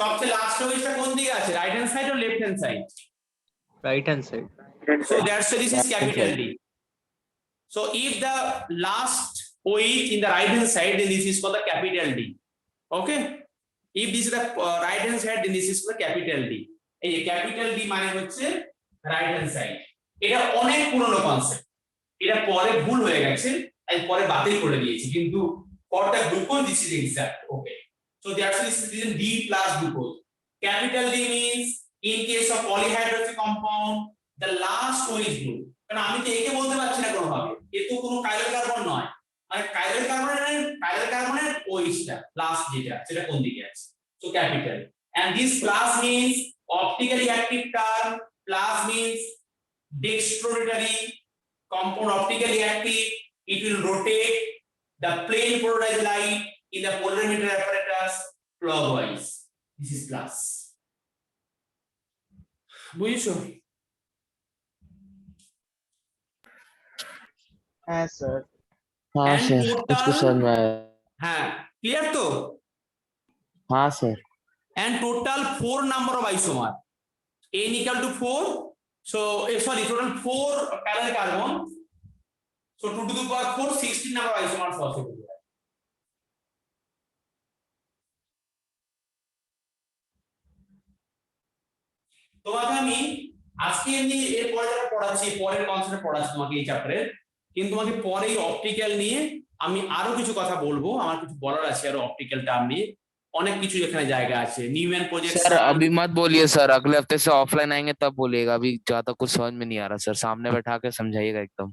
সবচেয়ে লাস্ট ওয়েজটা কোন দিকে আছে, right hand side or left hand side? Right hand side. So that's why this is capital D. So if the last OH in the right hand side, then this is called the capital D. Okay, if this is the right hand side, then this is the capital D. এই capital D মানে হচ্ছে right hand side. এটা অনেক পুরনো কনসেপ্ট, এটা পরে ভুল হয়ে গেছে, আমি পরে বাতিল করে দিয়েছি, কিন্তু for the glucose this is exact. Okay, so that's this is D plus glucose. Capital D means in case of polyhydroxy compound the last OH group, কারণ আমি তো একে বলতে পারছি না কোনো ভাবে, এ তো কোনো কাইরাল কার্বন নয়, মানে কাইরাল কার্বনের ওইটা লাস্ট যেটা সেটা কোন দিকে আছে, so capital. and this plus means optically active term, plus means dextrorotary compound, optically active, it will rotate the plane polarized light in the polarimeter apparatus clockwise. This is plus. বুঝছো? হ্যাঁ স্যার। हाँ And सर, total- कुछ कुछ समझ में आया। হ্যাঁ ক্লিয়ার তো? हाँ sir. and total 4 number of isomer, n equal to 4, so total 4 parallel carbon, so 2 to the power 4, 16 number of isomers possible. তোমাকে আমি আজকে এমনি এর পরে যেটা পড়াচ্ছি, পরের কনসেপ্ট পড়াচ্ছি তোমাকে এই চ্যাপ্টারে, কিন্তু তোমাকে পরে এই অপটিক্যাল নিয়ে আমি আরো কিছু কথা বলবো, আমার কিছু বলার আছে আরো অপটিক্যাল টার্ম নিয়ে, অনেক কিছু এখানে জায়গা আছে, নিউম্যান প্রজেক্ট। सर अभी मत बोलिए सर, अगले हफ्ते से ऑफलाइन आएंगे तब बोलिएगा, अभी ज्यादा कुछ समझ में नहीं आ रहा सर, सामने बैठा के समझाइएगा एकदम।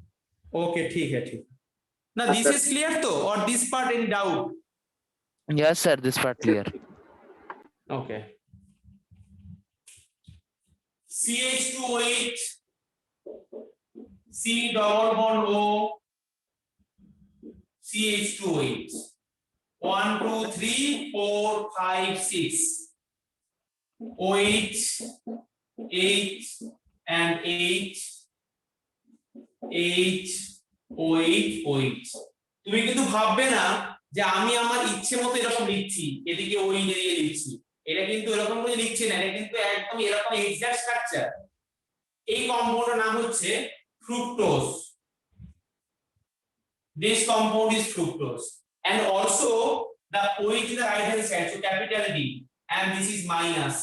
ओके ठीक है ना, दिस इज क्लियर तो, और this part in doubt? Yes sir, this part clear. Okay, CH2OH, C double bond O, CH2OH, 1 2 3 4 5 6 OH, H and H, H OH OH। তুমি কিন্তু ভাববে না যে আমি আমার ইচ্ছে মতো এরকম লিখছি, এদিকে OH এদিকে লিখছি, এটা কিন্তু এরকম করে লিখছি না, এটা কিন্তু একদম এরকম এক্সাক্ট স্ট্রাকচার। এই কম্পাউন্ডের নাম হচ্ছে fructose. This compound is fructose, and also the O is the right hand side, so capital D, and this is minus.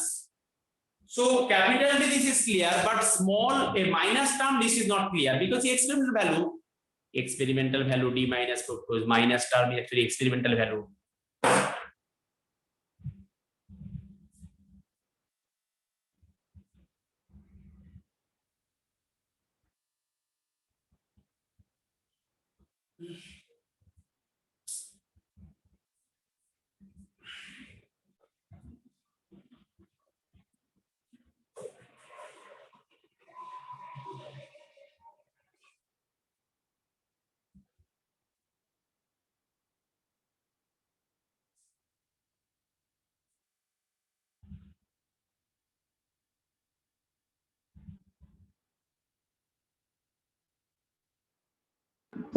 So capital D, this is clear, but small a minus term, this is not clear because experimental value D minus fructose, minus term is actually experimental value.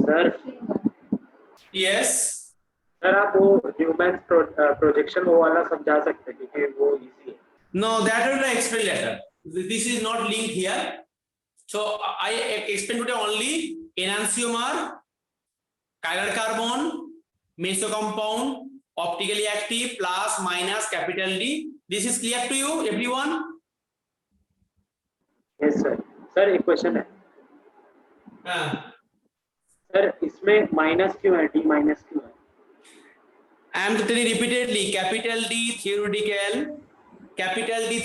Sir Yes. Sir आप वो न्यूमैन प्रोजेक्शन वो वाला समझा सकते हैं क्योंकि वो इजी है। No, that will explain later. This is not linked here. So I explain today only enantiomer, chiral carbon, meso compound, optically active, plus minus capital D. This is clear to you, everyone? Yes sir. Sir एक क्वेश्चन है हाँ. सर, इसमें माइनस क्यों है, डी माइनस क्यों है? I am telling repeatedly, capital D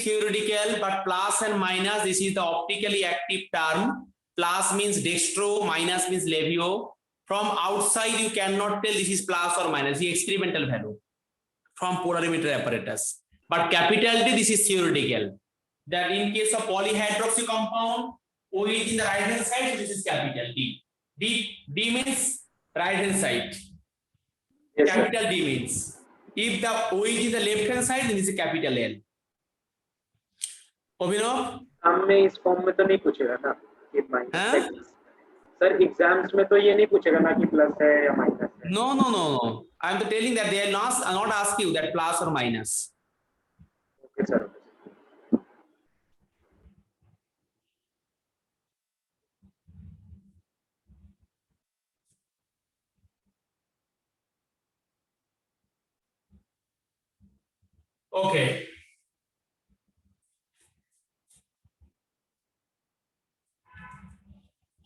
theoretical, but plus and minus, this is the optically active term. Plus means dextro, minus means levio. From outside you cannot tell this is plus or minus, the experimental value from polarimeter apparatus. But capital D, this is theoretical. That in case of polyhydroxy compound, O is in the right hand side, so this is capital D. D means right hand side. Yes, sir. Capital D means if the O is in the left hand side, then this is capital L. Obhinav? हमने इस फॉर्म में तो नहीं पूछेगा ना कि हाँ? माइनस। सर एग्जाम्स में तो ये नहीं पूछेगा ना कि प्लस है या माइनस है। No. I am telling that they are not ask you that plus or minus. Okay sir. Okay.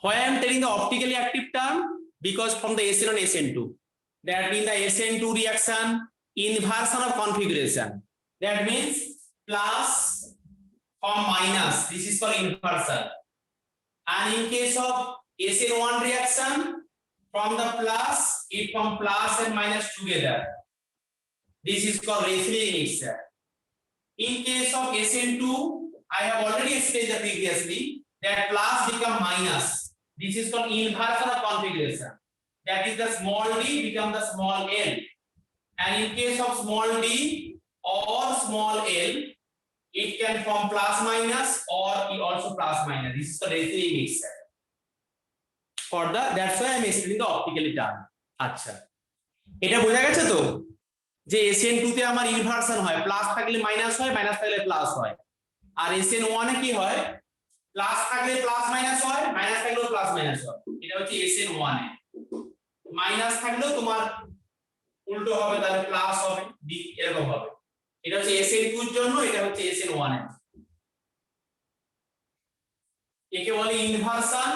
Why I am telling the optically active term? Because from the SN1 SN2, that means the SN2 reaction inversion of configuration. That means plus from minus. This is called inversion. And in case of SN1 reaction, from the plus, it from plus and minus together. This is called refining mixture. In case of SN2, I have already explained that previously that plus become minus. This is called inversion of configuration. That is the small d become the small l. And in case of small d or small l, it can form plus minus or it also plus minus. This is the refining mixture. For the that's why I am explaining the optically term. আচ্ছা, এটা বোঝা গেছে তো যে SN2 তে আমার ইনভার্সন হয়, প্লাস থাকলে মাইনাস হয়, মাইনাস থাকলে প্লাস হয়। আর SN1 এ কি হয়, প্লাস থাকলে প্লাস মাইনাস হয়, মাইনাস থাকলেও প্লাস মাইনাস হয়। এটা হচ্ছে SN1 এ। মাইনাস থাকলেও তোমার উল্টো হবে, তাহলে প্লাস হবে, এরকম হবে। এটা হচ্ছে SN2 এর জন্য, এটা হচ্ছে SN1 এর। একে বলে ইনভার্সন,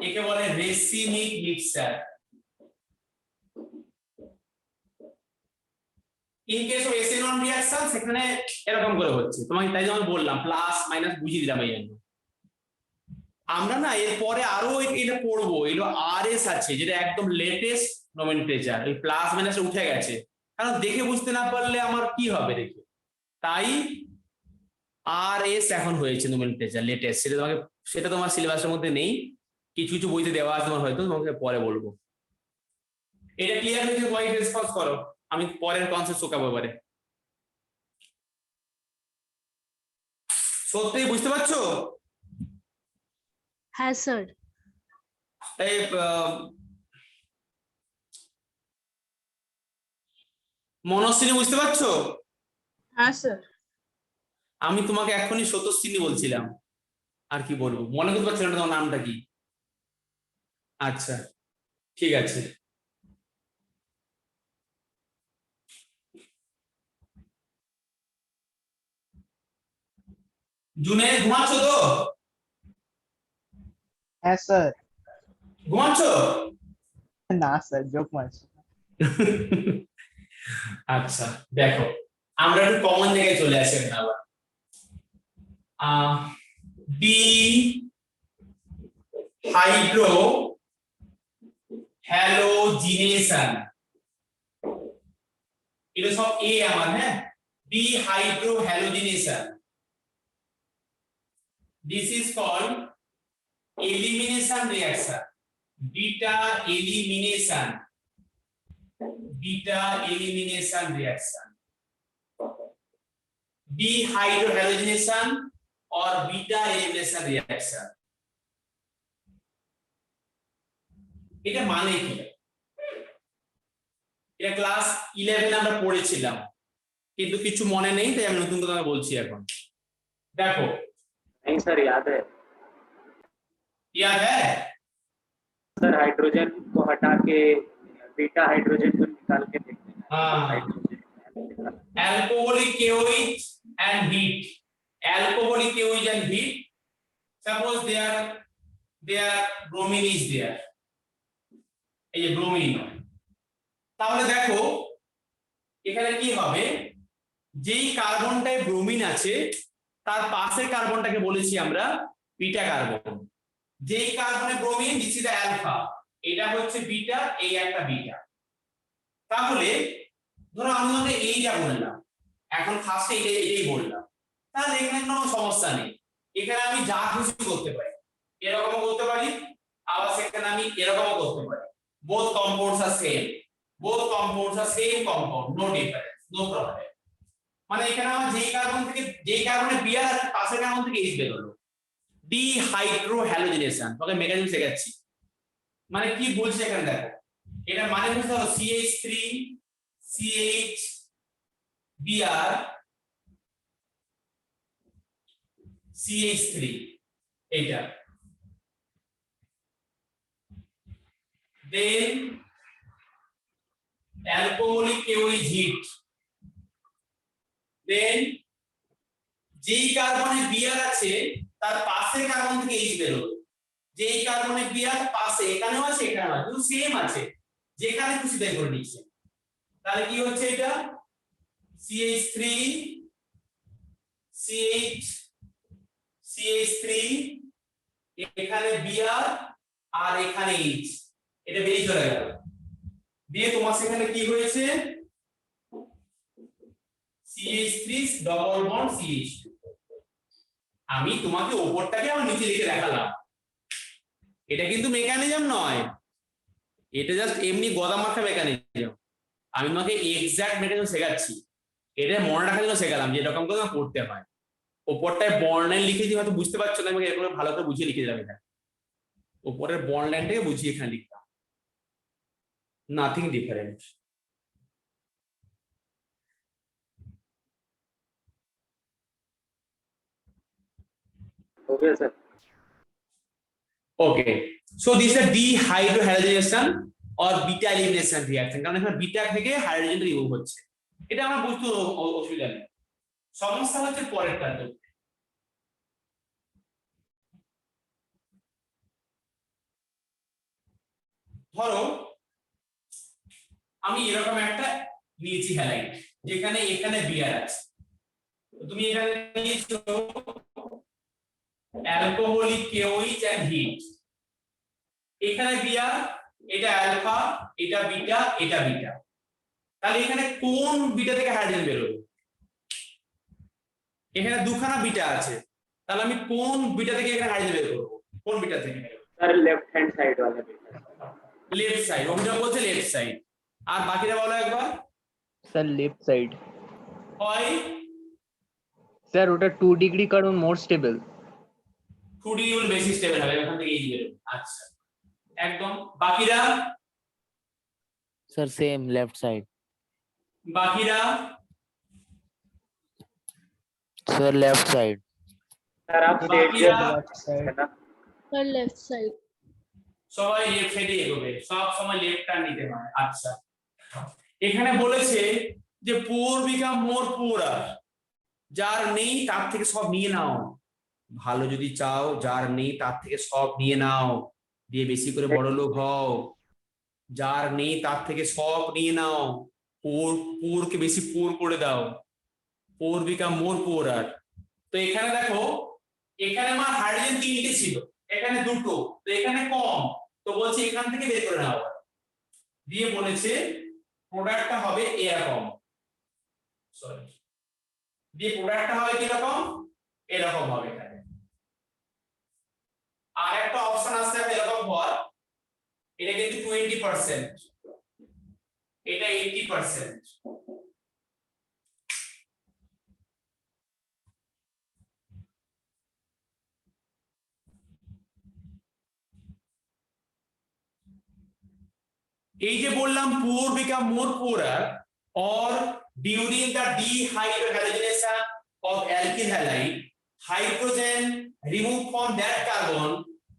একে বলে racemic mixture. In case of SN1 reaction সেখানে এরকম করে হচ্ছে, তোমাকে তাই যেমন বললাম প্লাস মাইনাস বুঝিয়ে দিলাম এই জন্য। আমরা না এর পরে আরো এটা পড়বো, এগুলো আরএস আছে যেটা একদম লেটেস্ট নোমেনক্লেচার, ওই প্লাস মাইনাস উঠে গেছে, কারণ দেখে বুঝতে না পারলে আমার কি হবে দেখে, তাই আরএস এখন হয়েছে নোমেনক্লেচার লেটেস্ট। সেটা তোমার সিলেবাসের মধ্যে নেই, কিছু কিছু বইতে দেওয়া আছে তোমার, হয়তো তোমাকে পরে বলবো। এটা ক্লিয়ার হয়েছে? হোয়াইট রেসপন্স করো, আমি পরের কনসেপ্ট শোকাবো এবারে। সত্যি বুঝতে পারছো? হ্যাঁ স্যার। এই মনস্বিনী বুঝতে পারছো? হ্যাঁ স্যার। আমি তোমাকে এখনই স্বতশ্বিনী বলছিলাম, আর কি বলবো, মনে করতে পারছিলাম না তোমার নামটা কি। আচ্ছা ঠিক আছে। জুনে ঘুমাচ্ছ তো? হ্যাঁ স্যার। ঘুমাচ্ছ? না স্যার, জোক মারছি। আচ্ছা দেখো, আমরা একটু কমন জায়গায় চলে আসি এখন আবার। ডি হাইড্রো হ্যালোজিনেশন, এটা সব এ আমার, হ্যাঁ। D hydro halogenation, this is called elimination reaction, beta elimination, beta elimination reaction, dehydrohalogenation or beta elimination reaction. এটা মানে কি? এটা ক্লাস 11 আমরা পড়েছিলাম, কিন্তু কিছু মনে নেই, তাই আমি নতুন করে বলছি এখন। দেখো, नहीं सर याद है याद है? सर, हाइड्रोजन को हटा के बीटा हाइड्रोजन को निकाल के देखते हैं। हाँ। Hydrogen Alcoholic KOH and heat, alcoholic KOH and heat, suppose their bromine is there, এই যে ব্রোমিন, তাহলে দেখো এখানে কি হবে, যেই কার্বনটায় ব্রোমিন আছে তার পাশের কার্বনটাকে বলেছি আমরা বিটা কার্বন। যেই কার্বনে ব্রোমিন, দিস ইজ অ্যালফা, এটা হচ্ছে বিটা, এই একটা বিটা। তাহলে ধরো আমি তোমাকে এইটা বললাম, এখন ফার্স্টে এটাই বললাম, তাহলে এখানে কোনো সমস্যা নেই, এখানে আমি যা খুশি করতে পারি, এরকমও করতে পারি, আবার সেখানে আমি এরকমও করতে পারি। বোথ কম্পাউন্ডস আর same, both compounds are same compound, no difference, no problem. মানে এখানে আমার যেই কার্বন থেকে, যেই কার্বনে বিআর আছে পাশের কার্বন থেকে এইচ বের হলো। ডিহাইড্রোহ্যালোজিনেশন, তোকে মেকানিজম শেখাচ্ছি। মানে কি বলছে এখানে দেখো, এটা মানে বুঝতে হবে CH3 CH Br CH3, এইটা then alcoholic KOH heat, then যেই কার্বনে বিআর আছে তার পাশে কার্বন থেকে এইচ বের হলো। যেই কার্বনে বিআর পাশে, এখানেও আছে এখানেও আছে, কিন্তু সেম আছে, যেখানে খুশি বের করে নিচ্ছে। তাহলে কি হচ্ছে এটা, CH3 CH3 এখানে বিআর আর এখানে এইচ, এটা বেরিয়ে চলে গেল। দিয়ে তোমার সেখানে কি হয়েছে, CH3 ডবল বন্ড CH2। আমি তোমাকে উপরটাকে আমার নিচে লিখে দেখালাম, এটা কিন্তু মেকানিজম নয়, এটা জাস্ট এমনি গদা মাখা মেকানিজম। আমি তোমাকে এক্সাক্ট মেকানিজম শেখাচ্ছি, এটা মনে রাখার জন্য শেখালাম যে এরকম করে পড়তে হয়। উপরটায় বন্ড লাইন লিখে দিয়ে হয়তো বুঝতে পারছো না, আমি এরকম ভালো করে বুঝিয়ে লিখে দিলাম, এটা উপরের বন্ড লাইনটাকে বুঝিয়ে এখানে লিখলাম, nothing different. हो गया sir. Okay, so this is a dehydrohalogenation or beta elimination reaction, কারণ এখানে বিটা থেকে হাইড্রোজেন রিমুভ হচ্ছে, এটা আমরা বুঝতে অসুবিধা নেই। সমস্যা হচ্ছে পরেরটা। ধরো আমি এরকম একটা নিয়েছি হ্যালাইড, যেখানে এখানে বিআর আছে, তুমি এখানে নিয়েছো অ্যালকোহলিক KOH and heat, এখানে বিআর, এটা অ্যালফা, এটা বিটা, এটা বিটা। তাহলে এখানে কোন বিটা থেকে হাইড্রোজেন বের হবে? এখানে দুখানা বিটা আছে, তাহলে আমি কোন বিটা থেকে এখানে হাইড্রোজেন বের করব? কোন বিটা থেকে? सर लेफ्ट हैंड साइड वाला बीटा। লেফট সাইড, ওটা বলছে লেফট সাইড। আর বাকিটা বলো একবার। Sir left side. হয় স্যার ওটা 2 ডিগ্রি কারণ মোর স্টেবল। 2 ডিগ্রি বেশি স্টেবল হবে, এখান থেকে এই বের হবে। আচ্ছা একদম। বাকিরা सर सेम लेफ्ट साइड। বাকিরা सर लेफ्ट साइड। सर आप बाकी स्टेट जेल आप- लेफ्ट साइड है ना? Sir left side. সবাই লেফট সাইডে এগোবে, সব সময় লেফটটা নিতে হয়। আচ্ছা, এখানে বলেছে যে পুর বিকাম মোর পুরার, যার নেই তার থেকে সব নিয়ে নাও। ভালো যদি চাও, যার নেই তার থেকে সব নিয়ে নাও, দিয়ে বেশি করে বড় লোক হও। যার নেই তার থেকে সব নিয়ে নাও, পুর পুরকে বেশি পুর করে দাও। পুর বিকাম মোর পুরার। তো এখানে দেখো, এখানে আমার হাইড্রোজেন 3টে ছিল, এখানে 2টো, তো এখানে কম, তো বলছে এখান থেকে বের করে নাও। দিয়ে বলেছে প্রোডাক্টটা হবে এরকম, সরি, দিয়ে প্রোডাক্টটা হবে কিরকম, এরকম হবে। এখানে আর একটা অপশন আছে এরকম হওয়ার, এটা কিন্তু 20%, এটা 80%। এই যে বললাম pure become more purer or during the dehydrogenation of alkyl halide, hydrogen removed from that carbon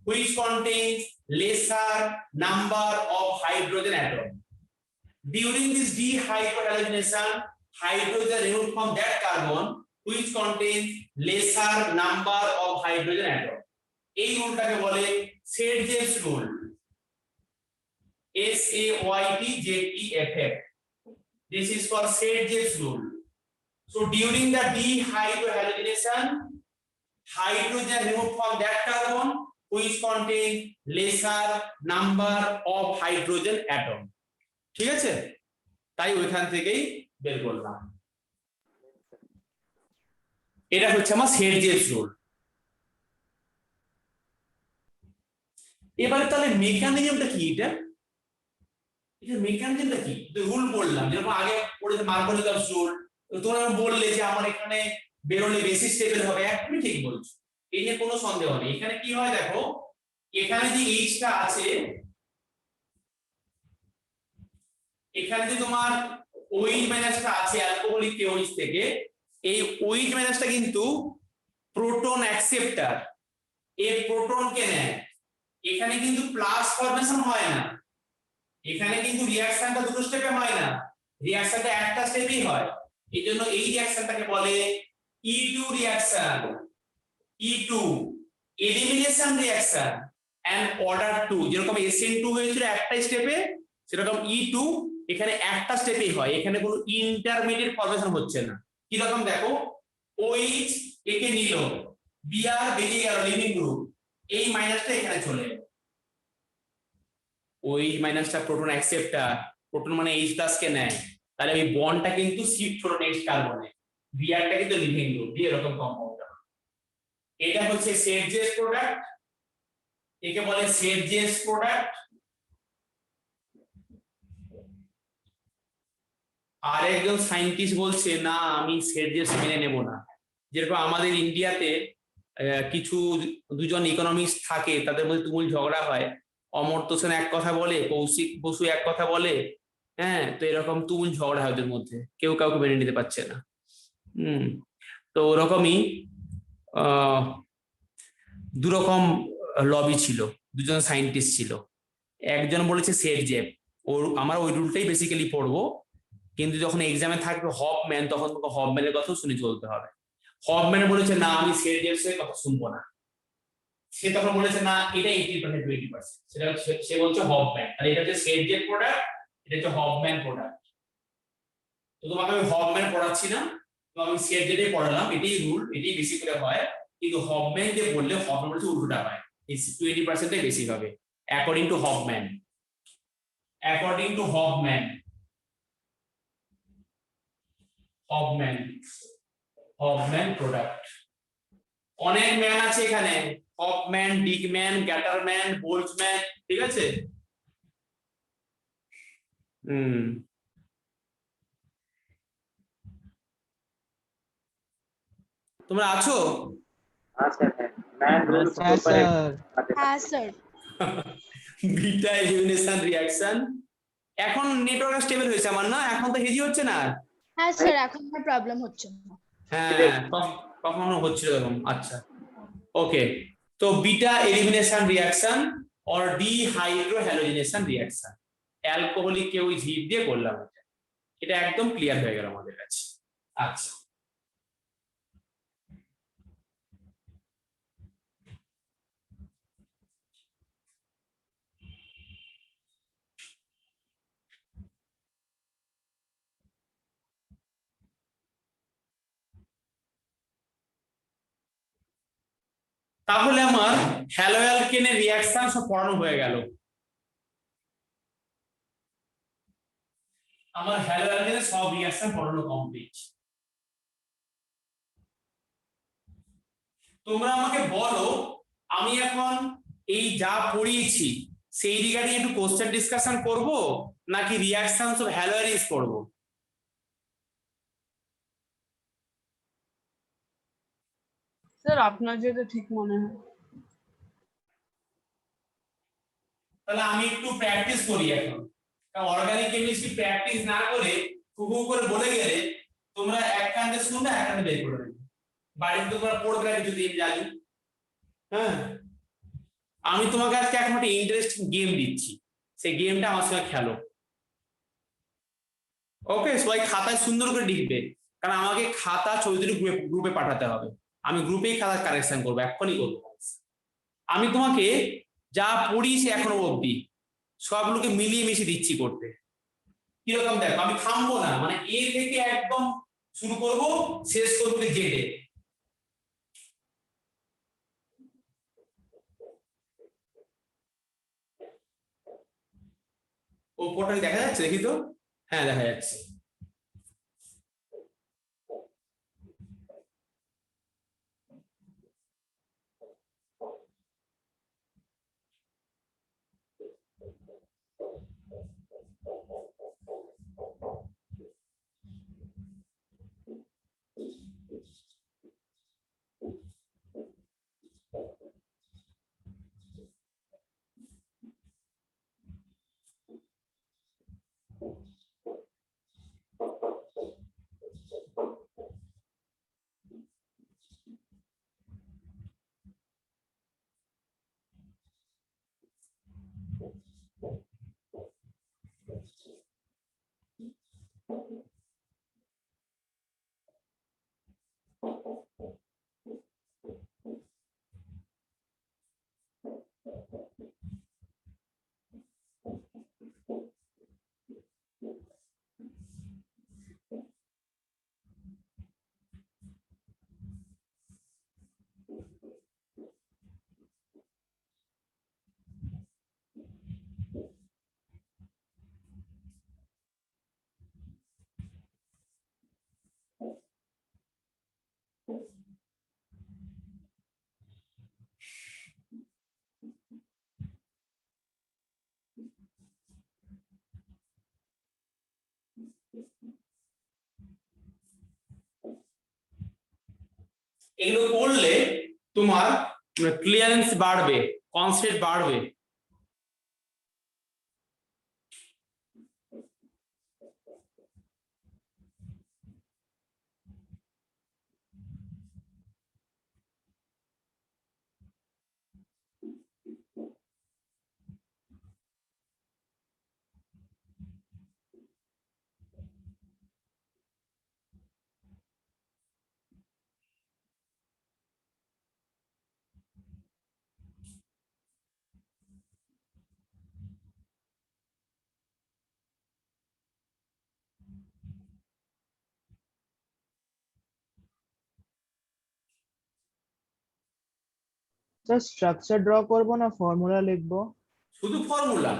which contains lesser number of hydrogen atom. During this dehydrogenation, hydrogen removed from that carbon which contains lesser number of hydrogen atom. এই রুলটাকে বলে set-James rule, SAYTJEFF. This is for Saint-James rule. So during the dehydrogenation, hydrogen removed from that carbon which contain lesser number of hydrogen atom. ঠিক আছে, তাই ওইখান থেকেই বের করলাম। এটা হচ্ছে আমার সেট-জেমস রুল। এবারে তাহলে মেকানিজমটা কি? এটা মেকানিজমটা কি? রুল বললাম, যেরকম আগে পড়েছে মার্কোনিকাস রুল, তোমরা বললে যে আমার এখানে বেরোলে বেশি স্টেবল হবে, একদমই ঠিক বলছো, এই নিয়ে কোনো সন্দেহ নেই। এখানে কি হয় দেখো, এখানে যে এইচটা আছে, এখানে যে তোমার ওইচ মাইনাসটা আছে অ্যালকোহলিক OH থেকে, এই ওইচ মাইনাসটা কিন্তু প্রোটন অ্যাকসেপ্টার, এই প্রোটনকে নেয়। এখানে কিন্তু প্লাস ফরমেশন হয় না, এখানে কিন্তু রিঅ্যাকশনটা দুটো স্টেপে হয় না, রিঅ্যাকশনটা একটা স্টেপেই হয়। এই জন্য এই রিঅ্যাকশনটাকে বলে E2 reaction, E2 elimination reaction and order 2। যেরকম SN2 হয়েছিল একটা স্টেপে, সেরকম E2 এখানে একটা স্টেপেই হয়, এখানে কোনো ইন্টারমিডিয়েট ফরমেশন হচ্ছে না। কি রকম দেখো, OH একে নিল, Br বেরিয়ে গেল লিভিং গ্রুপ, এই মাইনাসটা এখানে চলে এলো। ওই মাইনাসটা প্রোটন অ্যাকসেপ্টার, প্রোটন মানে H+ কে নেয়, তাহলে এই বন্ডটা কিন্তু শিফট হলো নেক্সট কার্বনে, Brটা কিন্তু লিভিং গ্রুপ দিয়ে এরকম কম্পাউন্ড। এটা হচ্ছে সেট-জেমস প্রোডাক্ট, একে বলে সেট-জেমস প্রোডাক্ট। আর একজন সায়েন্টিস্ট বলছে না আমি সেট-জেমস মেনে নেব না। যেরকম আমাদের ইন্ডিয়াতে কিছু দুজন ইকোনমিস্ট থাকে, তাদের মধ্যে তুমুল ঝগড়া হয়, অমর্ত্য সেন এক কথা বলে, কৌশিক বসু এক কথা বলে, হ্যাঁ, তো এরকম তুমুল ঝগড়া হয় ওদের মধ্যে, কেউ কাউকে মেনে নিতে পারছে না। তো ওরকমই দুরকম লবি ছিল, দুজন সায়েন্টিস্ট ছিল। একজন বলেছে সেট-জেম, আমরা ওই রুলটাই বেসিক্যালি পড়বো, কিন্তু যখন এক্সামে থাকবে হফম্যান, তখন হফম্যানের কথাও শুনে চলতে হবে। হফম্যান বলেছে না আমি সেট-জেমসের কথা শুনবো না, সে তখন বলেছে না এটা 80% 20%, সেটা সে বলছে হফম্যান। আর এটা হচ্ছে সেট-জেম প্রোডাক্ট, এটা হচ্ছে হফম্যান প্রোডাক্ট। তো তোমাকে আমি হফম্যান পড়াচ্ছি না, তো আমি সেট-জেমই পড়ালাম, এটাই রুল, এটাই বেশি করে হয়। কিন্তু হফম্যান যে বললে, হফম্যান বলছে উল্টোটা হয়, 20% বেশি হবে according to Hofmann. According to Hofmann, Hofmann product. অনেক ম্যান আছে এখানে, হফম্যান, ডিকম্যান, গ্যাটারম্যান, বোল্টম্যান, ঠিক আছে। তোমরা আছো? हाँ सर है, मैन रूल के हाँ ऊपर एक सर बात है। হ্যাঁ স্যার। बीटा एलिमिनेशन रिएक्शन এখন নেটওয়ার্ক স্টেবল হয়েছে আমার, না এখন তো হেজি হচ্ছে না। হ্যাঁ স্যার এখন আর প্রবলেম হচ্ছে না। হ্যাঁ কখনো হচ্ছিল এরকম। আচ্ছা ওকে, তো beta elimination reaction or dehydrohalogenation reaction, alcoholic ওই হিট দিয়ে করলাম, এটা একদম ক্লিয়ার হয়ে গেল আমাদের কাছে। আচ্ছা তাহলে আমার হ্যালো অ্যালকেনের রিঅ্যাকশন সব পড়ানো হয়ে গেল। আমার হ্যালো অ্যালকেনের সব রিঅ্যাকশন পড়ানো কমপ্লিট। তোমরা আমাকে বলো আমি এখন এই যা পড়িয়েছি সেই রিগার্ডিং একটু কোশ্চেন ডিসকাশন করব নাকি রিঅ্যাকশনস অফ হ্যালোয়ারিজ করব? স্যার আপনার যেটা ঠিক মনে হয়। তাহলে আমি একটু প্র্যাকটিস করি এখন, কারণ অর্গানিক কেমিস্ট্রি প্র্যাকটিস না করে হুহু করে বলে গেলে তোমরা এক কান্দে শুনবে এক কান্দে বের করে দেবে, বাড়িতে তোমরা পড়বে না কিছুদিন জানি। হ্যাঁ আমি তোমাকে আজকে এখন একটা ইন্টারেস্টিং গেম দিচ্ছি, সেই গেমটা আমার সঙ্গে খেলো। ওকে সবাই খাতায় সুন্দর করে লিখবে, কারণ আমাকে খাতা চৌধুরী গ্রুপে পাঠাতে হবে, আমি গ্রুপেই খাতা কারেকশন করবো, এক্ষুনি করবো। আমি তোমাকে যা পড়িয়েছি এখনো অবধি সবগুলোকে মিলিয়ে মিশিয়ে দিচ্ছি করতে। কিরকম দেখো, আমি থামবো না, মানে এ থেকে একদম শুরু করব, শেষ করবো জেডে। ও পোর্টাল দেখা যাচ্ছে, দেখি তো। হ্যাঁ দেখা যাচ্ছে। এগুলো করলে তোমার ক্লিয়ারেন্স বাড়বে, কনসেপ্ট বাড়বে। স্যার স্ট্রাকচার ড্র করবো না ফর্মুলা লিখবো? শুধু ফর্মুলা,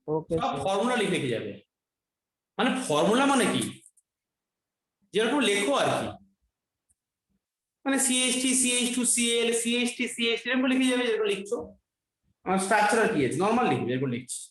ওকে সব স্যার। ফর্মুলা লিখে লিখে যাবে। মানে ফর্মুলা মানে কি, যেরকম লেখো আর কি, মানে সিএইচটি সিএইচ2 সিএল সিএইচটি সিএইচ এরকম লিখে যাবে যেরকম লিখছো। আমার স্ট্রাকচার কি আছে নরমাল লিখবে যেরকম লিখছি।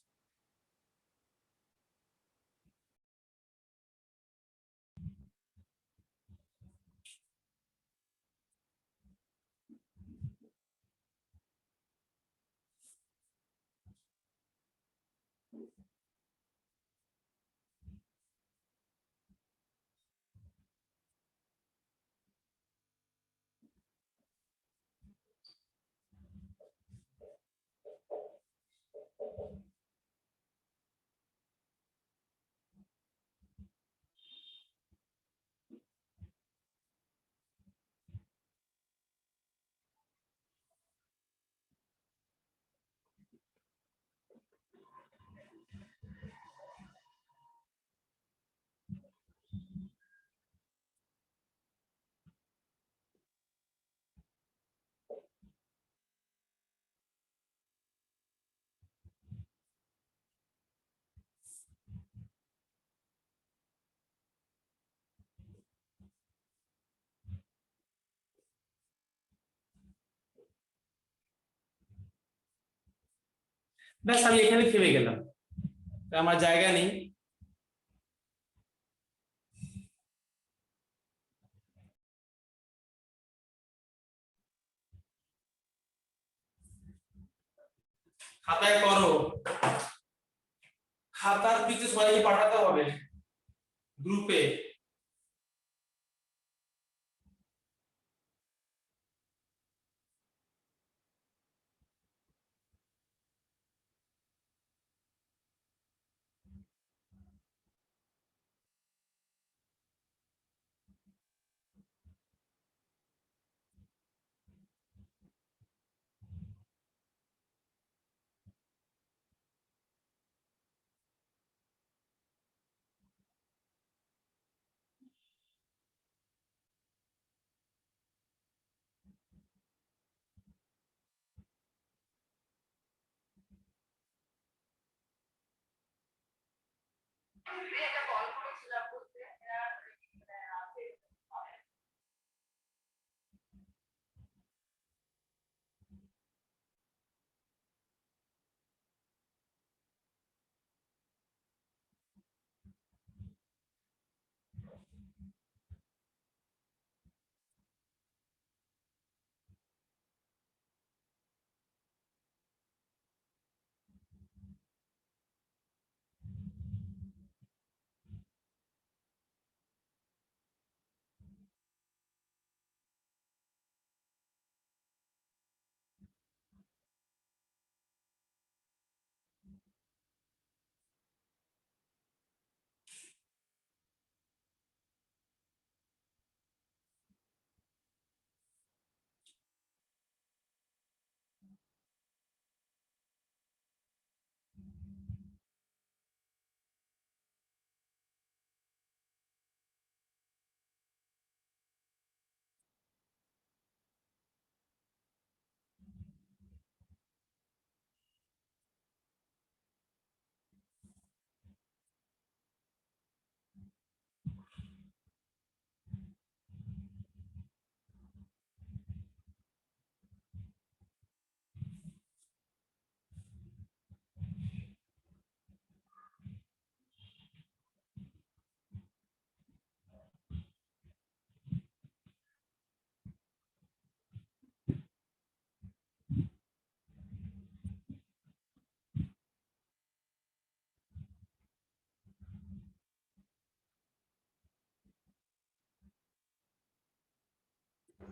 ব্যাস আমি এখানে থেমে গেলাম, আমার জায়গা নেই। খাতায় করো, খাতার পিছু সবাইকে পাঠাতে হবে গ্রুপে।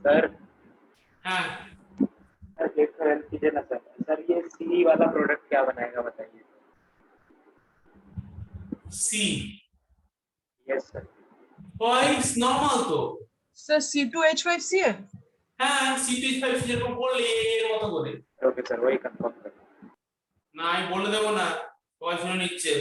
सर হ্যাঁ, सर एक हेल्प कीजिए ना सर। सर ये सी वाला प्रोडक्ट क्या बनाएगा बताइए। সি यस सर। ইটস নরমাল তো। Sir C2H5Cl। হ্যাঁ, C2H5 যেরকম বললে এর মতো করে। ओके सर वही कंफर्म कर। না আমি বলে দেবো না, সবাই শুনে নিচ্ছে।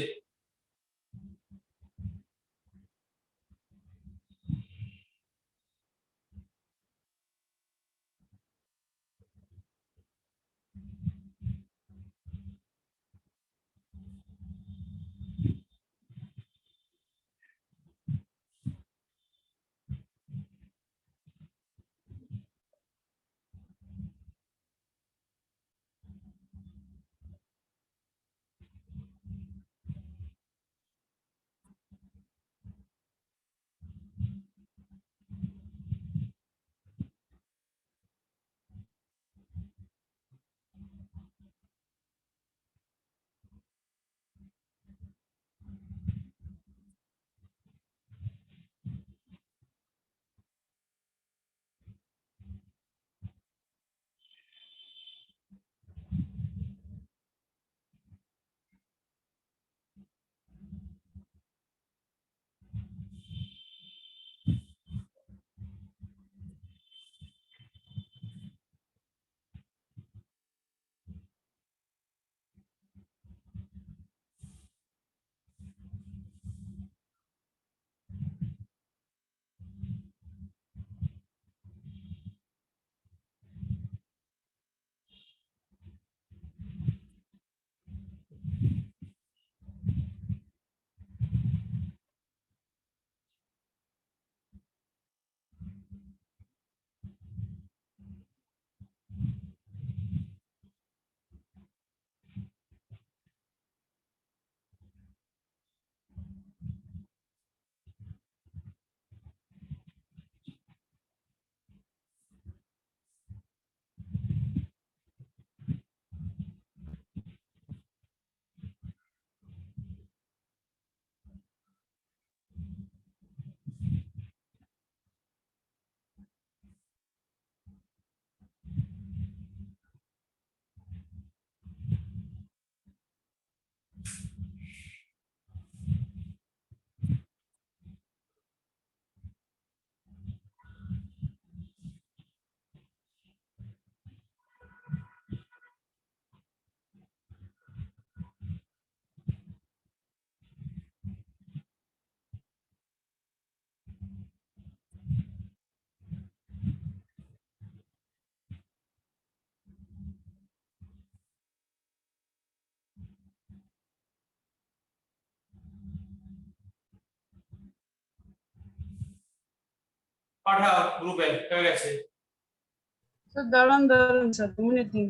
পাঠাও গ্রুপে, হয়ে গেছে। স্যার দাঁড়ান দাঁড়ান স্যার 2 মিনিট দিন।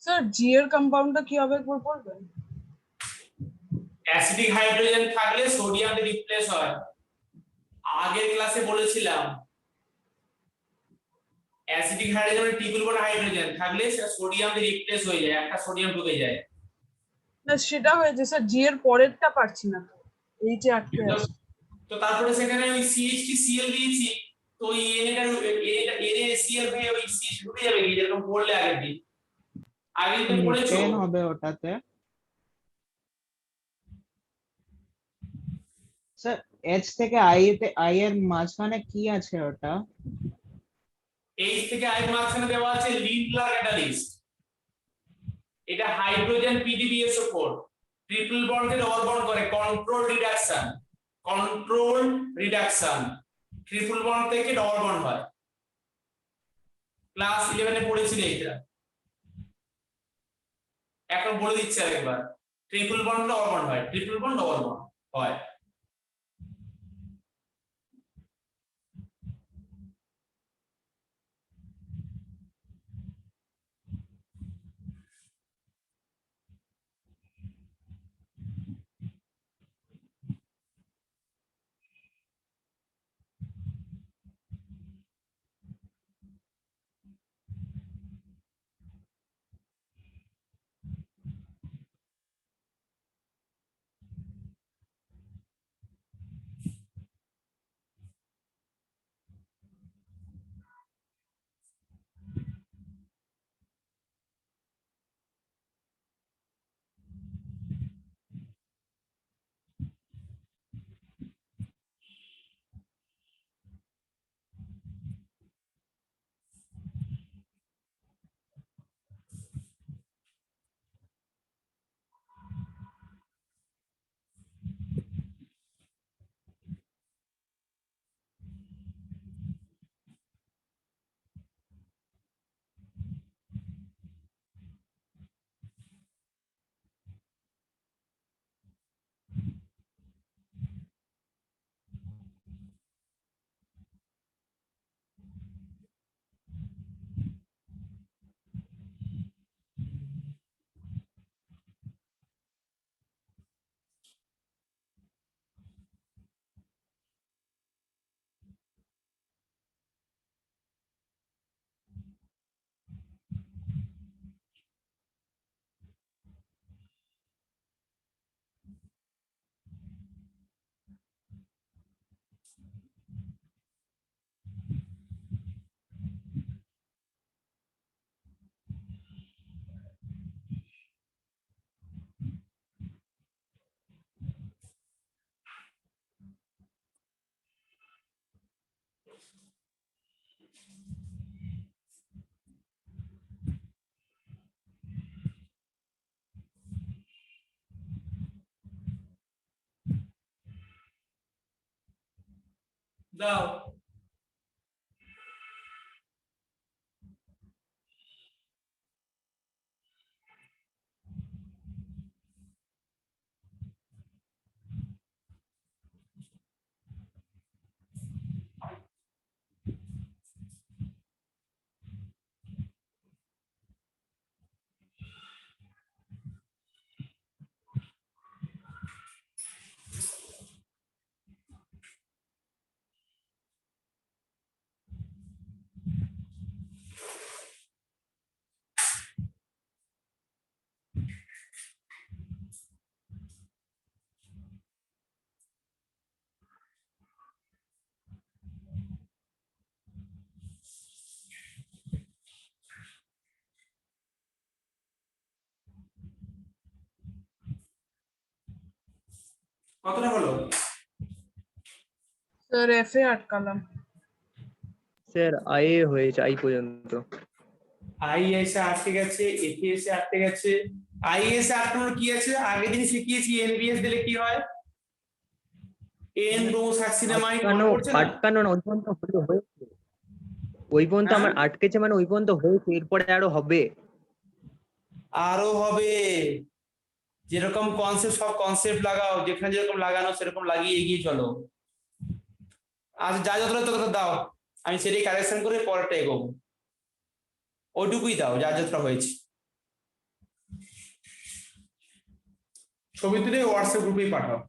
স্যার জি এর কম্পাউন্ডটা কি হবে একবার বলবেন? অ্যাসিডিক হাইড্রোজেন থাকলে সোডিয়াম রিপ্লেস হয়। আগের ক্লাসে বলেছিলাম acidic hydrogen triple bond hydrogen থাকলে সেটা সোডিয়াম দিয়ে রিপ্লেস হয়ে যায়, একটা সোডিয়াম ঢুকে যায়। না সেটা হয়েছে স্যার, জি এর পরেরটা পারছি না তো, এই যে আটকে তো- আছে। তো তারপরে সেখানে ওই সিএইচটি সিএল দিয়েছি, তো ওই এনএসিএল হয়ে ওই সিএইচ ঢুকে যাবে কি, যেরকম পড়লে আগের দিন। আগের দিন পড়েছো? মিথেন হবে ওটাতে। স্যার এইচ থেকে আই এর মাঝখানে কি আছে ওটা? এইচ থেকে আই মাঝখানে দেওয়া আছে লিন্ডলার ক্যাটালিস্ট। এটা হাইড্রোজেন PDBSO4 ট্রিপল বন্ডকে ডবল বন্ড করে, control reduction. Control reduction triple bond থেকে ডবল বন্ড হয়। ক্লাস 11 এ পড়েছিলে এটা, এখন বলে দিচ্ছি আরেকবার। ট্রিপল বন্ড ডবল বন্ড হয়, ট্রিপল বন্ড ডবল বন্ড হয়। দাও। কতটা হলো? স্যার এফ এ আটকালাম। স্যার আই হয়েছে আই পর্যন্ত। আই এসে আটকে গেছে, এটি এসে আটকে গেছে। আই এসে আটকানোর কি আছে? আগের দিন শিখিয়েছি এনবিএস দিলে কি হয়? এন ব্রোমোসাক্সিনামাইড মনে পড়ছে না? আটকানো না, ওই পর্যন্ত হয়েছে, ওই পর্যন্ত হ্যাঁ? আমার আটকেছে, মানে ওই পর্যন্ত হয়েছে, এরপরে আরো হবে। আরো হবে। যেরকম কনসেপ্ট, সব কনসেপ্ট লাগাও, যেখানে যেরকম লাগানো সেরকম লাগিয়ে এগিয়ে চলো। আজ যা যতটা ততটা দাও, আমি সেটাই কারেকশন করে পরেরটা এগোবো। ওইটুকুই দাও যা যতটা হয়েছে। ছবি তুলে হোয়াটসঅ্যাপ গ্রুপেই পাঠাও।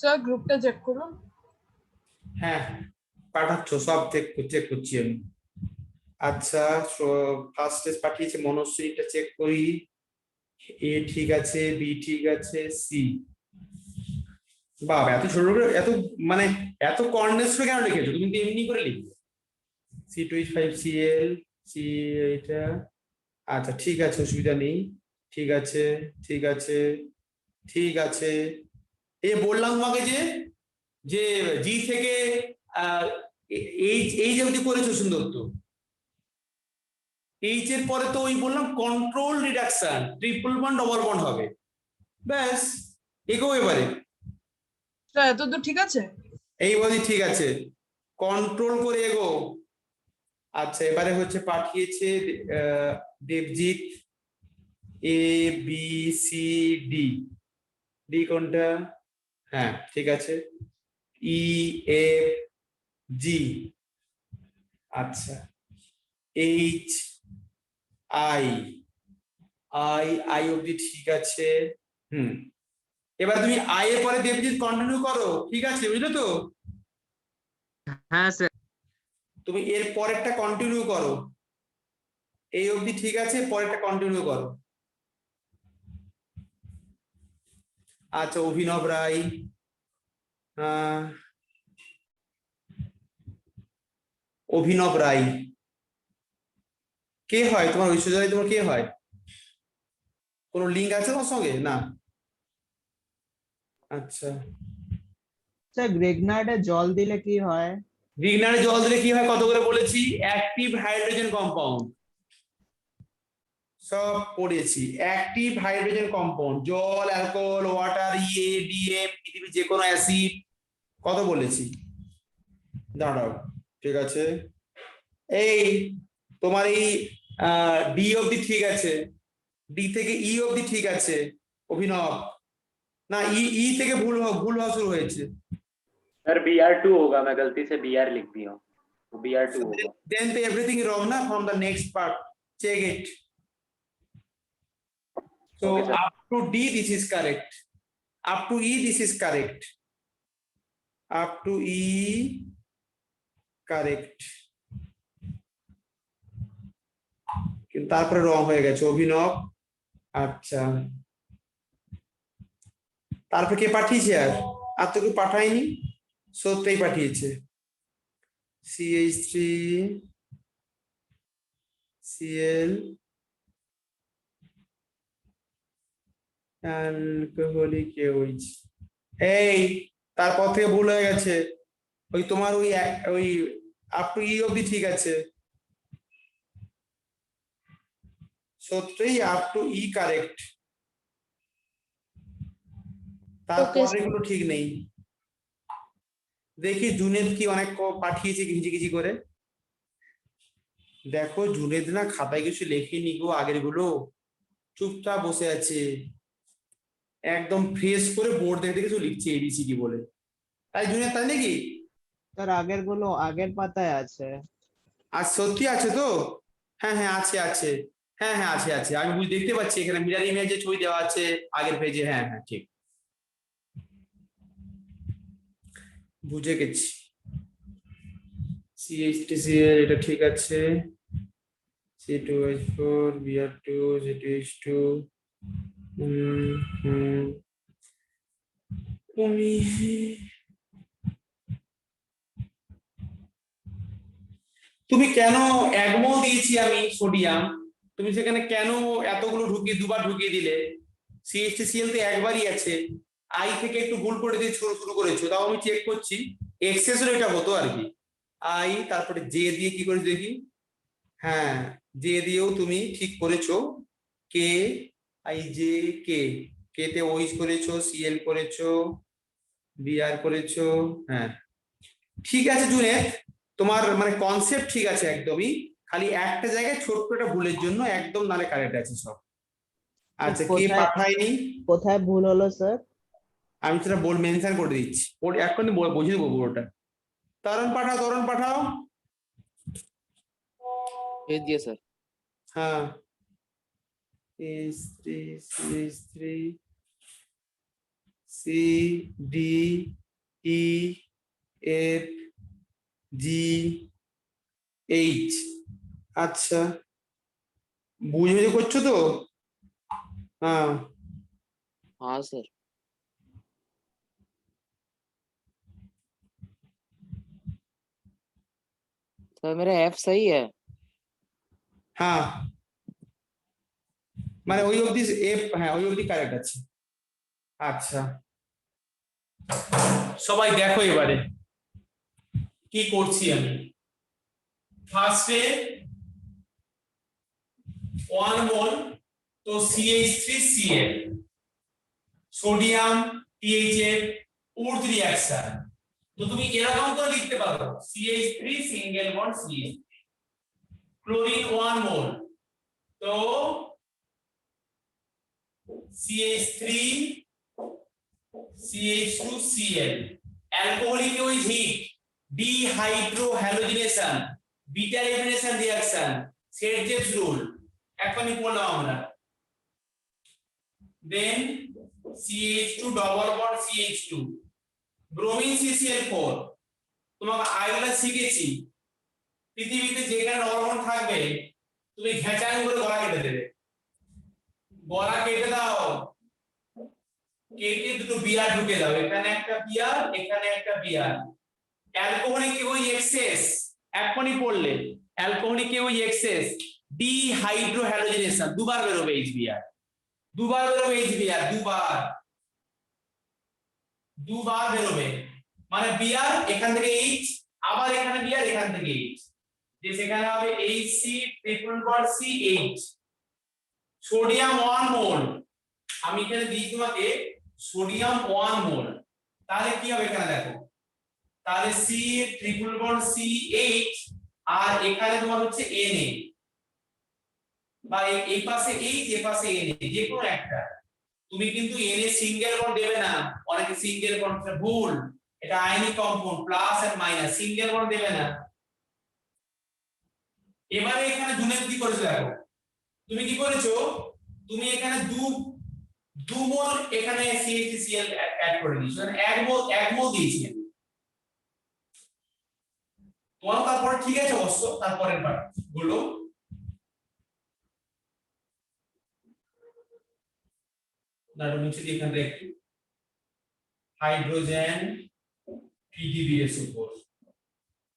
স্যার গ্রুপটা চেক করুন। হ্যাঁ পাঠাচ্ছ, সব চেক করছি আমি। আচ্ছা ফার্স্ট টেস্ট পাঠিয়েছে মনস্বিনীটা চেক করি। এ ঠিক আছে, বি ঠিক আছে, সি। বাবা এত ছোট করে, এত মানে এত কর্নেস কেন লিখেছো? তুমি তো এমনি করে লিখবে। C25Cl, সি এটা। আচ্ছা ঠিক আছে, অসুবিধা নেই। ঠিক আছে, ঠিক আছে, ঠিক আছে। এ বললাম তোমাকে যে যে জি থেকে এই যে অবধি করেছো সুন্দর তো। এইচ এর পরে তো ওই বললাম control reduction, triple bond double bond হবে। ব্যাস এগো এবারে। স্যার এত তো ঠিক আছে। এই বলি ঠিক আছে, কন্ট্রোল করে এগো। আচ্ছা এবারে হচ্ছে পাঠিয়েছে Debjit A B C D. D কোনটা? হ্যাঁ ঠিক আছে, ই এফ জি। আচ্ছা এইচ আই, আই অব্দি ঠিক আছে। এবার তুমি আই এর পরে দেবজিৎ কন্টিনিউ করো, ঠিক আছে বুঝলে তো? হ্যাঁ স্যার। তুমি এর পরেরটা কন্টিনিউ করো, এই অবধি ঠিক আছে, পরেরটা কন্টিনিউ করো। আচ্ছা অভিনব রায়, অভিনব রায় কে হয় তোমার? ঐশ্বর্য রায় তোমার কে হয়? কোনো লিঙ্ক আছে তোমার সঙ্গে? না। আচ্ছা স্যার গ্রেগনার্ডে জল দিলে কি হয়? রিগনারে জল দিলে কি হয় কত করে বলেছি? অ্যাক্টিভ হাইড্রোজেন কম্পাউন্ড, সব পড়েছি। অ্যাক্টিভ হাইড্রোজেন কম্পাউন্ড, জল, অ্যালকোহল, ওয়াটার, ইএ, ডিএম, পৃথিবীর যে কোনো অ্যাসিড, কত বলেছি? দাঁড়াও ঠিক আছে। এই তোমার এই ডি অবধি ঠিক আছে, ডি থেকে ই অবধি ঠিক আছে অভিনব। না ই থেকে ভুল হওয়া শুরু হয়েছে। सर BR2 होगा, मैं गलती से BR लिख दिया हूँ, तो BR2 होगा। Then everything wrong na from the next part. Check it. So Okay, sir. up to D this is correct. Up to E this is correct. Up to E correct. কিন্তু তারপরে রং হয়ে গেছে অভিনব। আচ্ছা তারপরে কে পাঠিয়েছে? আর তো কেউ পাঠায়নি, সত্যিই পাঠিয়েছে। CH3 Cl অ্যালকোহলিক ওইচ, এই তারপর থেকে ভুল হয়ে গেছে, ওই তোমার ওই আপ টু ই অবধি ঠিক আছে, সত্যিই আপ টু ই কারেক্ট, তারপরে এগুলো ঠিক নেই। দেখি জুনেদ কি অনেক পাঠিয়েছে ঘিচি ঘিচি করে। দেখো জুনেদ না খাতায় কিছু লেখেনি গো, আগের গুলো চুপচাপ বসে আছে, একদম ফ্রেশ করে বোর্ড দেখে কিছু লিখছে এবিসিডি বলে। তাই জুনেদ, তাই নাকি? স্যার আগের গুলো আগের পাতায় আছে। আর সত্যি আছে তো? হ্যাঁ হ্যাঁ আছে আছে, হ্যাঁ হ্যাঁ আছে আছে, আমি দেখতে পাচ্ছি এখানে মিরর ইমেজে ছবি দেওয়া আছে আগের পেজে, হ্যাঁ হ্যাঁ ঠিক, বুঝে গেছি। CH3Cl এটা ঠিক আছে, C2H4 Br2 C2H2, তুমি তুমি কেন 1 মোল দিয়েছি আমি সোডিয়াম, তুমি সেখানে কেন এতগুলো ঢুকিয়ে দুবার ঢুকিয়ে দিলে? CH3Cl তো একবারই আছে, আই থেকে একটু ভুল করে দিয়ে শুরু করেছো, তাও আমি চেক করছি, এক্সেস এটা হতো আর কি, আই তারপরে জে দিয়ে কি করে দেখি, হ্যাঁ জে দিয়েও তুমি ঠিক করেছো, কে আই জে কে, কে তে ওইচ করেছো, সিএল করেছো, বিআর করেছো, হ্যাঁ ঠিক আছে জুনেদ, তোমার মানে কনসেপ্ট ঠিক আছে একদমই, খালি একটা জায়গায় ছোট্ট একটা ভুলের জন্য একদম নালে কারেক্ট আছে সব। আচ্ছা কে পাঠায়নি, কোথায় ভুল হলো স্যার? আমি সেটা মেনশন করে দিচ্ছি, ওর এক্ষুনি বুঝিয়ে দেবো পুরোটা। তরণ পাঠাও, তরণ পাঠাও। भेज दिया सर। হ্যাঁ CH3 C D E F G H, আচ্ছা বুঝে করছো তো? হ্যাঁ हाँ सर। सर मेरा एफ सही है। হ্যাঁ মানে ওই অবধি এফ, হ্যাঁ ওই অবধি কারেক্ট আছে। আচ্ছা সবাই দেখো এবারে কি করছি আমি। ফার্স্টে 1 মোল তো CH3Cl, সোডিয়াম THF উর্ধ রিঅ্যাকশন, তো তুমি এরকম করে লিখতে পারো CH3 single bond CH, chlorine 1 mole তো CH3 CH2Cl, অ্যালকোহলিক ওইচ heat, dehydrohalogenation, beta elimination reaction, Saytzeff's rule এখনই পড়লাম আমরা। দেন CH2 double bond CH2, bromine CCl4, তোমাকে আইগুলা শিখেছি, পৃথিবীতে যেখানে ডবল বন্ড থাকবে তুমি ঘেঁচাং করে গলা কেটে দেবে, গলা কেটে দাও, কেটে দুটো বিয়ার ঢুকে দাও, এখানে একটা বিয়ার এখানে একটা বিয়ার, অ্যালকোহলিক ওই এক্সেস এখনই পড়লে, অ্যালকোহলিক ওই এক্সেস ডিহাইড্রোহ্যালোজিনেশন, দুবার বেরোবে HBr, দুবার বেরোবে HBr, দুবার বেরোবে, মানে বিয়ার এখান থেকে H, আবার এখানে বিয়ার এখান থেকে H, যে সেখানে হবে HC triple bond CH, sodium 1 মোল, আমি এখানে দিই তোমাকে সোডিয়াম 1 মোল, তাহলে কি হবে এখানে দেখো, তাহলে C ট্রিপল বন্ড CH আর এখানে তোমার হচ্ছে Na, বা এই পাশে H এই পাশে Na, যে কোনো একটা, তুমি কিন্তু Na সিঙ্গেল বন্ড দেবে না, অনেকে সিঙ্গেল বন্ড, ভুল, এটা আয়নিক কম্পাউন্ড প্লাস আর মাইনাস, সিঙ্গেল বন্ড দেবে না। এবারে এখানে জুনেদ কি করেছো দেখো, তুমি কি করেছো, তুমি এখানে দু মোল এখানে CH3Cl অ্যাড করে দিয়েছো, মানে 1 মোল দিয়েছি আমি তোমার, তারপর ঠিক আছে অবশ্য, তারপরের পার্ট গুলো দাঁড়ো নিচে দিয়ে এখানে একটু হাইড্রোজেন PDBS উপর,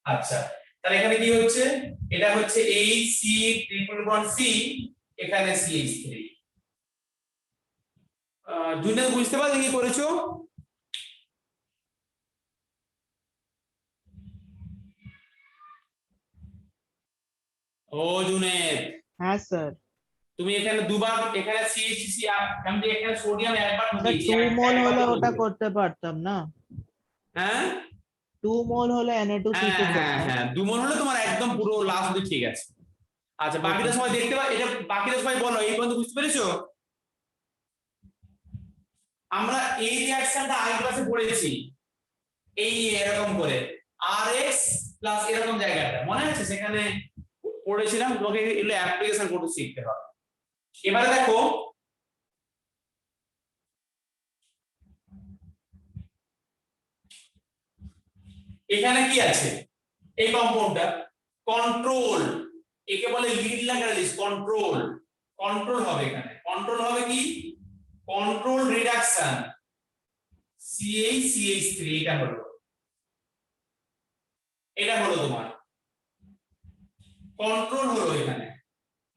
আচ্ছা তাহলে এখানে কি হচ্ছে, এটা হচ্ছে HC ট্রিপল বন্ড C, এখানে CH3, জুনিয়র বুঝতে পারলে কি করেছো? ও জুনেদ, হ্যাঁ স্যার, তুমি এখানে দুবার এখানে সিএইচসি আমি এখানে সোডিয়াম একবার ওটা ঢুকিয়েছি 2 মোল একবার হলে তো ওটা ঢুকবে। করতে পারতাম না। হ্যাঁ 2 মোল হলে Na2CO2 হ্যাঁ হ্যাঁ করতাম। হ্যাঁ, 2 মন হলে তোমার একদম পুরো লাস্ট অব্দি ঠিক আছে। আচ্ছা বাকিটা সবাই দেখতে পাও, এটা বাকিটা সবাই বলো এই পর্যন্ত বুঝতে পেরেছো? আমরা এই রিঅ্যাকশনটা আগের ক্লাসে পড়েছি, এই এরকম করে Rx প্লাস এরকম জায়গাটা মনে আছে সেখানে পড়েছিলাম, তোমাকে এগুলো অ্যাপ্লিকেশন করতে শিখতে হবে। এবারে দেখো এখানে কি আছে, এই কম্পাউন্ডটা কন্ট্রোল, একে বলে লিড ল্যাঙ্গারালিস কন্ট্রোল, কন্ট্রোল হবে এখানে, কন্ট্রোল হবে কি কন্ট্রোল রিডাকশন CH3, এটা হলো তোমার কন্ট্রোল হলো এখানে,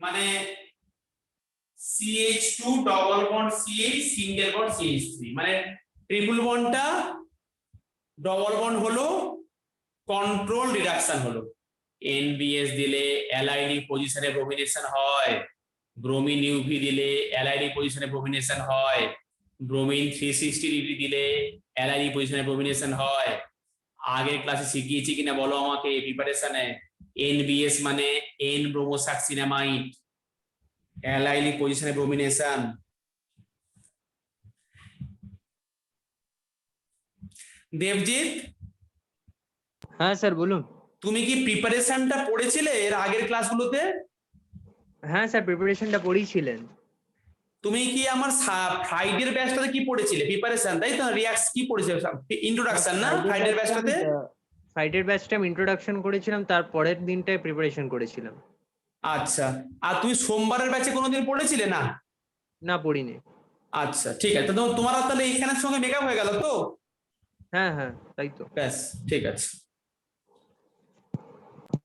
মানে CH2 double bond CH single bond CH3, মানে ট্রিপল বন্ডটা ডবল বন্ড হলো কন্ট্রোল রিডাকশন হলো। NBS দিলে অ্যালাইনিং পজিশনে ব্রোমিনেশন হয়, ব্রোমিন UV দিলে অ্যালাইনিং পজিশনে ব্রোমিনেশন হয়, ব্রোমিন 360 ডিগ্রি দিলে অ্যালাইনিং পজিশনে ব্রোমিনেশন হয়। আগের ক্লাসে শিখিয়েছি কিনা বলো আমাকে প্রিপারেশনে? NBS মানে N ব্রোমোসাকসিনামাইড, অ্যালাইনিং পজিশনে ব্রোমিনেশন। দেবজিৎ, হ্যাঁ স্যার বলুন। তুমি কি প্রিপারেশনটা পড়েছিলে এর আগের ক্লাসগুলোতে? হ্যাঁ স্যার, প্রিপারেশনটা পড়িয়েছিলেন। তুমি কি আমার ফ্রাইডের ব্যাচটাতে কি পড়েছিলে? প্রিপারেশন তাই তো, রিঅ্যাক্ট কি পড়েছিলে? ইন্ট্রোডাকশন না ফ্রাইডের ব্যাচটাতে? ফ্রাইডের ব্যাচটা আমি ইন্ট্রোডাকশন করেছিলাম, তার পরের দিনটায় প্রিপারেশন করেছিলাম। আচ্ছা, আর তুমি সোমবারের ব্যাচে কোনোদিন পড়েছিলে না? না, পড়িনি। আচ্ছা ঠিক আছে, তো তোমার তাহলে এইখানের সঙ্গে মেকআপ হয়ে গেল তো? হ্যাঁ হ্যাঁ, তাই তো। ব্যাস ঠিক আছে।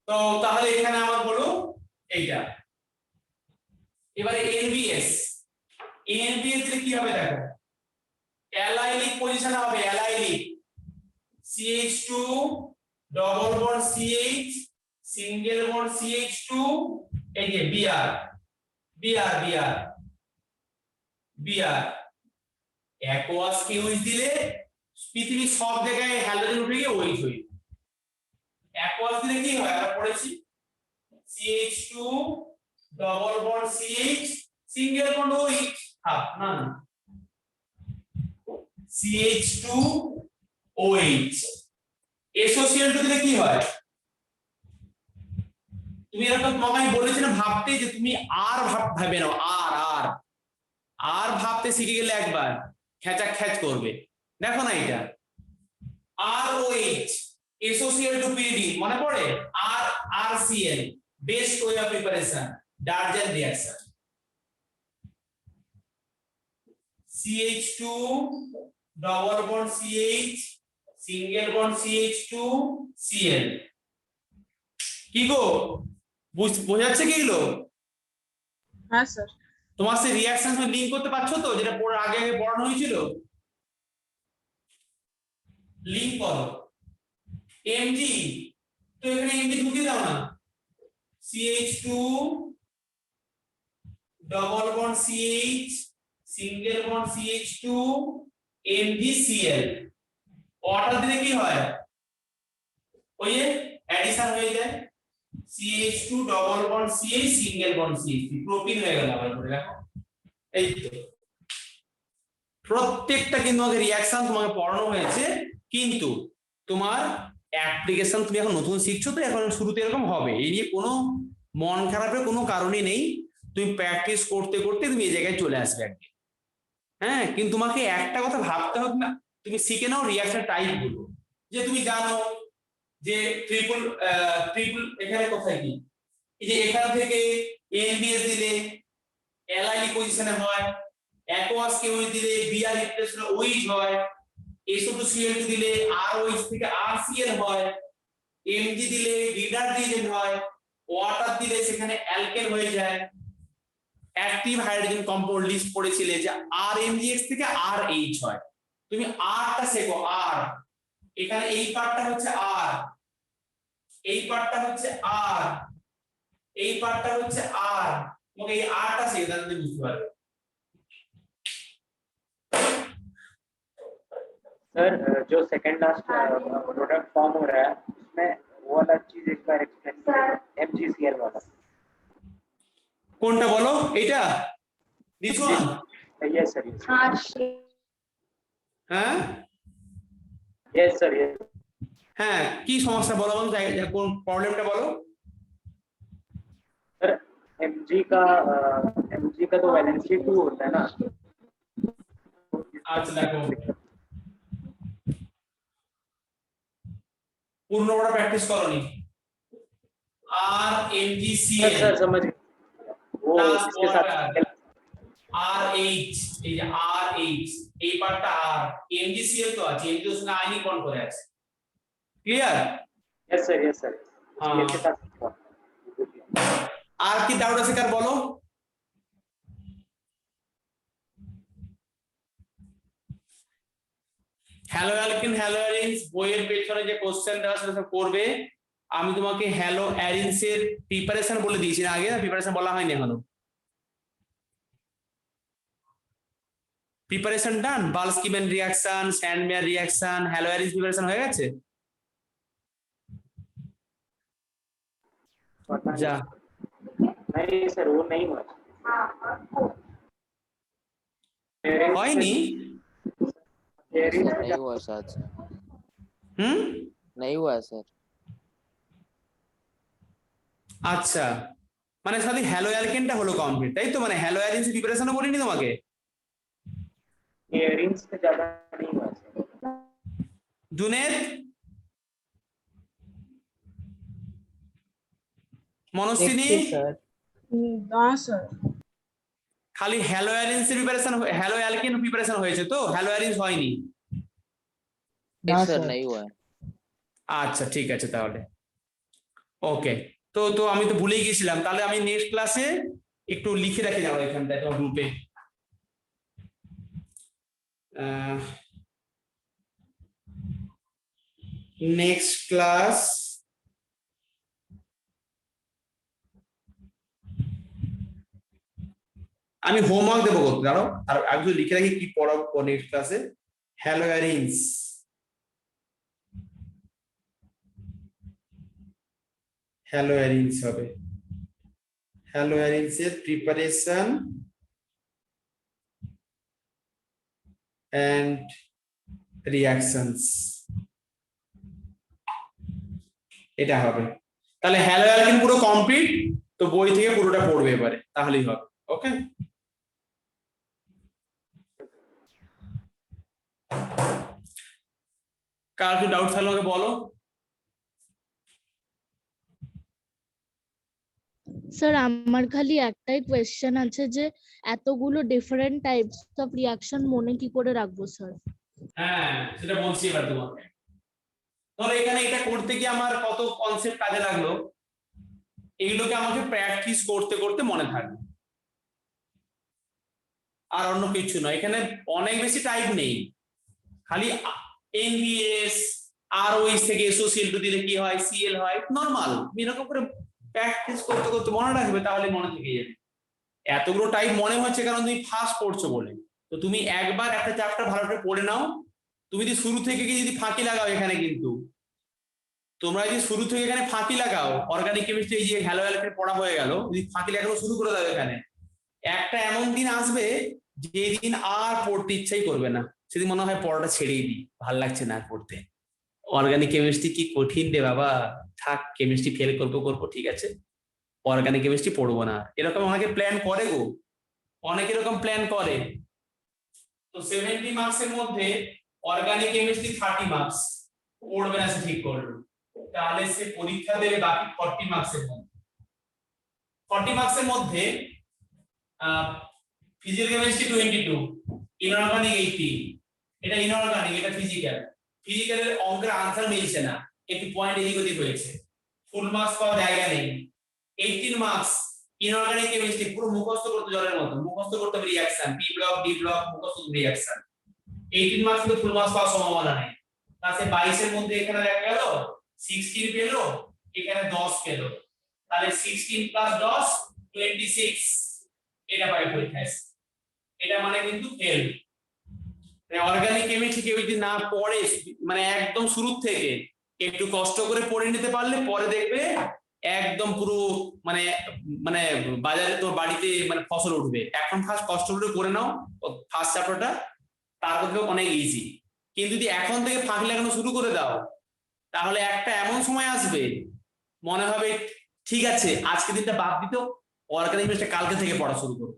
তো তাহলে এখানে আমার হলো এইটা। এবারে NBS দিলে কি হবে দেখো, অ্যালাইলিক পজিশন হবে, allylic CH2 double bond CH single bond CH2, এই যে Br অ্যাকোয়াস কে OH দিলে পৃথিবীর সব জায়গায় হ্যালোজেন উঠে গিয়ে OH হয়ে, অ্যাকোয়াস দিলে কি হয় আমরা পড়েছি CH2 double bond CH single bond OH, না CH2 OH। SOCl2 দিলে কি হয়? তুমি এরকম তোমাকে আমি বলেছিলাম ভাবতে যে তুমি আর ভাববে না, আর ভাবতে শিখে গেলে একবার খেচা খেচ করবে। দেখো না এটা ROH SOCl2PD মনে পড়ে, RCl best way of preparation Darzens reaction, CH2 double bond CH single bond CH2 Cl। কি গো বোঝা যাচ্ছে কি এগুলো? হ্যাঁ স্যার। তোমার সেই রিঅ্যাকশন সঙ্গে লিংক করতে পারছো তো, যেটা আগে পড়ানো হয়েছিল? লিংক করো Mg, তো এখানে Mg ঢুকিয়ে দাও না, CH2 double bond CH single bond CH2 MgCl, water দিলে কি হয় ওই যে অ্যাডিশন হয়ে যায় CH2 double bond CH single bond CH3, propene হয়ে গেল আবার করে। দেখো এই তো প্রত্যেকটা কিন্তু আমাকে রিঅ্যাকশন তোমাকে পড়ানো হয়েছে, কিন্তু তোমার অ্যাপ্লিকেশন তুমি এখন নতুন শিখছো তো এখন শুরুতে এরকম হবে, এই নিয়ে কোনো মন খারাপের কোনো কারণই নেই। তুমি প্র্যাকটিস করতে করতে তুমি এই জায়গায় চলে আসবে একদিন। হ্যাঁ, কিন্তু তোমাকে একটা কথা ভাবতে হবে না, তুমি শিখে নাও রিঅ্যাকশন টাইপ গুলো, যে তুমি জানো যে ট্রিপল এখানে কোথায় কি, এই যে এখান থেকে NBS দিলে অ্যালাইনিক পজিশনে হয়, অ্যাকোয়াস কে OH দিলে Br রিপ্লেসড OH হয়, SO2Cl2 দিলে ROH থেকে RCl হয়, Mg দিলে রিডার রিজেন্ট হয়, ওয়াটার দিলে সেখানে অ্যালকেন হয়ে যায়। অ্যাক্টিভ হাইড্রোজেন কম্পাউন্ড লিস্ট পড়েছিলে যে RMgx থেকে RH হয়, তুমি আরটা শেখো। আর এখানে এই পার্টটা হচ্ছে আর, এই পার্টটা হচ্ছে আর, এই পার্টটা হচ্ছে আর, তোমাকে এই আরটা শেখো, তাহলে তুমি বুঝতে পারবে। सर जो सेकंड लास्ट प्रोडक्ट फॉर्म हो रहा है उसमें वो वाला चीज एक बार एक्सप्लेन करें, MgCl वाला। কোনটা বলো? এইটা, দিস ওয়ান? यस सर, হ্যাঁ यस सर, यस। হ্যাঁ, কি সমস্যা বলো, কোন প্রবলেমটা বলো? सर Mg का तो वैलेंसी 2 होता है ना। আচ্ছা দেখো, পূর্ণটা প্র্যাকটিস করনি। RMgCl सर समझ गए, वो प्लस इसके साथ RH, এই যে RH, এই পার্টটা আর, MgCl তো আছে, MgCl সঙ্গে আয়নীকরণ করে আছে। Clear? Yes sir, yes sir, हाँ। इसके साथ আর কি ডাউট আছে কার বলো? হ্যালো অ্যালকিন, হ্যালো অ্যারিনস বইয়ের পেছনে যে কোশ্চেন দেওয়া সেটা করবে। আমি তোমাকে হ্যালো অ্যারিনস এর প্রিপারেশন বলে দিয়েছি না আগে? না, প্রিপারেশন বলা হয়নি এখনো? প্রিপারেশন ডান? বালস্কিম্যান reaction, Sandmeyer reaction, hello অ্যারিনস preparation হয়ে গেছে? যা, नहीं सर वो नहीं हुआ। হয়নি? नहीं हुआ सर, হুম, नहीं हुआ सर। আচ্ছা, মানে খালি হ্যালো অ্যালকেনটা হলো কমপ্লিট, তাই তো? মানে হ্যালো অ্যারিনস প্রিপারেশনও বলিনি তোমাকে? एयरिंग्स से ज्यादा नहीं हुआ सर। জুনেদ, মনস্বিনী, দেখছি স্যার। না স্যার, খালি haloarenes preparation, haloalkane preparation হয়েছে তো, হ্যালো অ্যারিনস হয়নি? না नहीं सर, স্যার। नहीं हुआ है। আচ্ছা ঠিক আছে তাহলে, ওকে। তো তো আমি তো ভুলেই গিয়েছিলাম, তাহলে আমি নেক্সট ক্লাসে একটু লিখে রাখি যাবো এখানটায় তোমার গ্রুপে। নেক্সট ক্লাস আমি হোমওয়ার্ক দেবো করতে, জানো? আর আমি যদি লিখে রাখি কি পড়াবো নেক্সট ক্লাসে। হ্যালো অ্যারিনস, হ্যালো অ্যারিনস হবে, হ্যালো অ্যারিনস এর প্রিপারেশন এন্ড রিঅ্যাকশনস, এটা হবে। তাহলে হ্যালো অ্যালকেন পুরো কমপ্লিট, তো বই থেকে পুরোটা পড়বে এবারে, তাহলেই হবে। ওকে, কার কি ডাউট থাকলে আমাকে বলো। স্যার আমার খালি একটাই কোয়েশ্চেন আছে যে এতগুলো ডিফারেন্ট টাইপস অফ রিঅ্যাকশন মনে কি করে রাখবো স্যার? হ্যাঁ, সেটা বলছি এবার তোমাকে। ধরো এখানে এটা করতে গিয়ে আমার কত কনসেপ্ট কাজে লাগলো, এইগুলোকে আমাকে প্র্যাকটিস করতে করতে মনে থাকবে, আর অন্য কিছু নয়। এখানে অনেক বেশি টাইপ নেই, খালি NBS ROH থেকে SOCl2 দিলে কি হয়, Cl হয়, নরমাল এরকম করে প্র্যাকটিস করতে করতে মনে রাখবে, তাহলে মনে থেকে যাবে। এতগুলো টাইপ মনে হচ্ছে কারণ তুমি ফার্স্ট পড়ছো বলে, তো তুমি একবার একটা চ্যাপ্টার ভালো করে পড়ে নাও। তুমি যদি শুরু থেকে যদি ফাঁকি লাগাও এখানে, কিন্তু তোমরা যদি শুরু থেকে এখানে ফাঁকি লাগাও, অর্গানিক কেমিস্ট্রি এই যে হ্যালো অ্যালকেন পড়া হয়ে গেল, যদি ফাঁকি লাগানো শুরু করে দাও এখানে, একটা এমন দিন আসবে যেদিন আর পড়তে ইচ্ছাই করবে না, সেদিন মনে হয় পড়াটা ছেড়েই দিই, ভাল লাগছে না আর পড়তে। অর্গানিক কেমিস্ট্রি কি কঠিন রে বাবা, থাক কেমিস্ট্রি ফেল করবো, ঠিক আছে অর্গানিক কেমিস্ট্রি পড়বো না, এরকম অনেকে প্ল্যান করে গো, অনেক এরকম প্ল্যান করে। তো 70 মার্কসের মধ্যে অর্গানিক কেমিস্ট্রি 30 মার্কস পড়বে না, সে ঠিক করলো, তাহলে সে পরীক্ষা দেবে বাকি 40 মার্কসের মধ্যে। 40 মার্কসের মধ্যে ফিজিক্যাল কেমিস্ট্রি 22, ইনঅর্গানিক 18, এটা ইনঅর্গানিক, এটা ফিজিক্যাল। ফিজিক্যালের অঙ্কের আনসার মিলছে না, একটু পয়েন্ট এদিক ওদিক হয়েছে, ফুল মার্কস পাওয়ার জায়গা নেই। 18 মার্কস ইনঅর্গানিক কেমিস্ট্রি পুরো মুখস্থ করতে জলের মতো মুখস্থ করতে হবে reaction P block D block মুখস্থ রিঅ্যাকশন 18 মার্কস তো ফুল মার্কস পাওয়ার সম্ভাবনা নেই তাহলে 22 এর মধ্যে এখানে দেখা গেল 16 পেলো এখানে 10 পেলো তাহলে 16 প্লাস 10 26 এটা পাই পরীক্ষায় এটা মানে কিন্তু ফেল অর্গানিক কেমিস্ট্রি কেউ যদি না পড়ে মানে একদম শুরু থেকে একটু কষ্ট করে পড়ে নিতে পারলে পরে দেখবে একদম পুরো মানে মানে বাজারে তো বাড়িতে মানে ফসল উঠবে এখন ফার্স্ট কষ্ট করে করে নাও ফার্স্ট চ্যাপ্টারটা তারপর অনেক ইজি কিন্তু যদি এখন থেকে ফাঁক লাগানো শুরু করে দাও তাহলে একটা এমন সময় আসবে মনে হবে ঠিক আছে আজকে দিনটা বাদ দিত অর্গানিক কেমিস্ট্রি কালকে থেকে পড়া শুরু করো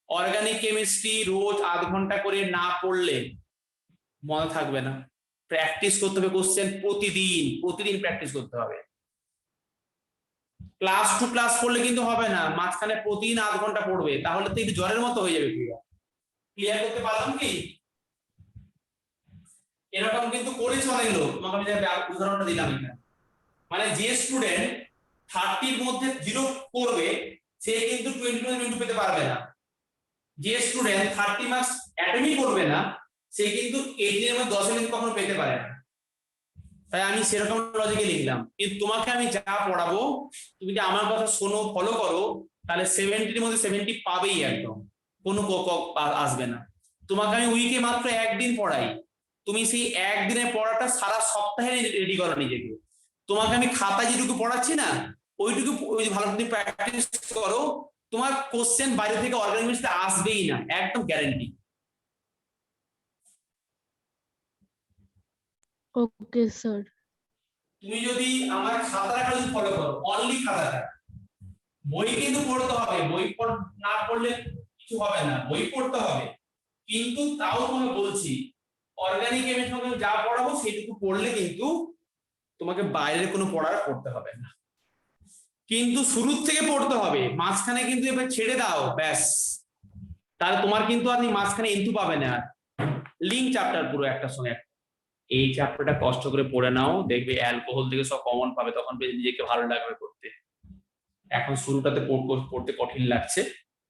অর্গানিক কেমিস্ট্রি রোজ আধ ঘন্টা করে না পড়লে মনে থাকবে না প্র্যাকটিস করতে হবে কোশ্চেন প্রতিদিন প্র্যাকটিস করতে হবে ক্লাস টু ক্লাস পড়লে কিন্তু হবে না মাঝখানে প্রতিদিন আধ ঘন্টা পড়বে তাহলে তো একটু জ্বরের মতো হয়ে যাবে ক্লিয়ার করতে পারলাম কি এরকম কিন্তু করেছে অনেক লোক তোমাকে আমি উদাহরণটা দিলাম এখানে মানে যে স্টুডেন্ট 30 এর মধ্যে 0 করবে সে কিন্তু 20 পেতে পারবে না যে স্টুডেন্ট 30 মার্কস অ্যাটেম্পই করবে না সে কিন্তু 18 এর মধ্যে 10 কিন্তু কখনো পেতে পারে না তাই আমি সেরকম লজিকে লিখলাম কিন্তু তোমাকে আমি যা পড়াবো তুমি যদি আমার কথা শোনো ফলো করো তাহলে 70 এর মধ্যে 70 পাবেই একদম কোনো আসবে না তোমাকে আমি উইকে মাত্র একদিন পড়াই তুমি সেই একদিনের পড়াটা সারা সপ্তাহে রেডি করো নিজেকে তোমাকে আমি খাতা যেটুকু পড়াচ্ছি না ওইটুকু ভালো করে প্র্যাকটিস করো তোমার কোশ্চেন বাইরে থেকে অর্গানিক কেমিস্ট্রি আসবেই না একদম গ্যারান্টি ওকে স্যার তুমি যদি আমার খাতাটা যদি ফলো করো অনলি খাতাটা বই কিন্তু পড়তে হবে বই না পড়লে কিছু হবে না বই পড়তে হবে কিন্তু তাও তোমাকে বলছি অর্গানিক কেমিস্ট্রি যা পড়াবো সেটুকু পড়লে কিন্তু তোমাকে বাইরের কোনো পড়ার পড়তে হবে না কিন্তু শুরু থেকে পড়তে হবে মাঝখানে কিন্তু এবার ছেড়ে দাও ব্যাস তাহলে তোমার কিন্তু আপনি মাঝখানে ইনটু পাবে না লিঙ্ক চ্যাপ্টার পুরো একটা সঙ্গে এই চ্যাপ্টারটা কষ্ট করে পড়ে নাও দেখবে অ্যালকোহল থেকে সব কমন পাবে তখন নিজেকে ভালো লাগবে করতে এখন শুরুটাতে পড়তে কঠিন লাগছে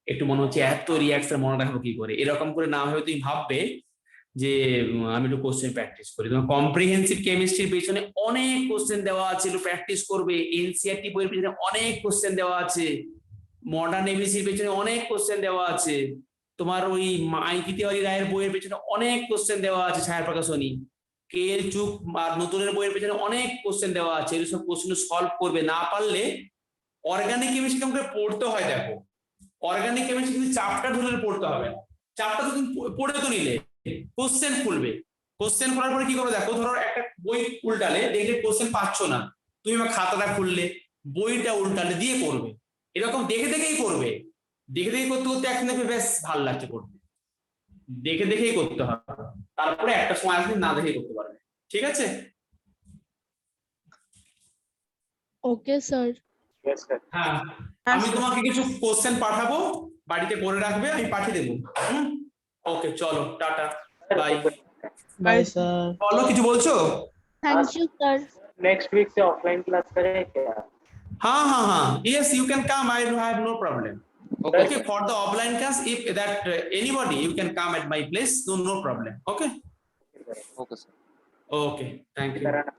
একটু মনে হচ্ছে এত রিঅ্যাকশন মনে রাখবো কি করে এরকম করে না হয়ে তুমি ভাববে যে আমি একটু কোশ্চেন প্র্যাকটিস করি তোমার কম্প্রিহেন্সিভ কেমিস্ট্রির পেছনে অনেক কোশ্চেন দেওয়া আছে একটু প্র্যাকটিস করবে এনসিইআরটি বইয়ের পেছনে অনেক কোশ্চেন দেওয়া আছে মডার্ন এবিসির পেছনে অনেক কোশ্চেন দেওয়া আছে তোমার ওই আইকি তিওয়ারি রায়ের বইয়ের পেছনে অনেক কোশ্চেন দেওয়া আছে ছায়া প্রকাশনী কেএল চুক আর নতুনের বইয়ের পেছনে অনেক কোশ্চেন দেওয়া আছে এই সব কোশ্চেন সলভ করবে না পারলে অর্গানিক কেমিস্ট্রি আমাকে পড়তে হয় দেখো অর্গানিক কেমিস্ট্রি কিন্তু চ্যাপ্টার ধরে পড়তে হবে না চ্যাপ্টার তো তুমি পড়ে তো নিলে কোশ্চেন খুলবে কোশ্চেন খোলার পরে কি করবে দেখো ধরো একটা বই উল্টালে দেখলে কোশ্চেন পাচ্ছ না তুমি আমার খাতাটা খুললে বইটা উল্টালে দিয়ে করবে এরকম দেখে দেখেই করবে দেখে দেখে করতে করতে একদিন দেখবে বেশ ভালো লাগছে করতে দেখে দেখেই করতে হবে তারপরে একটা সময় আসলে না দেখেই করতে পারবে ঠিক আছে ওকে স্যার Yes, sir. হ্যাঁ আমি তোমাকে কিছু কোশ্চেন পাঠাবো বাড়িতে করে রাখবে আমি পাঠিয়ে দেবো ওকে চলো টাটা বাই बाय सर বলো কিছু বলছো thank you sir Next week से offline class करें क्या? हाँ हाँ हाँ yes you can come I have no problem okay for the offline class if that anybody you can come at my place no problem okay Okay, sir. okay thank you कराना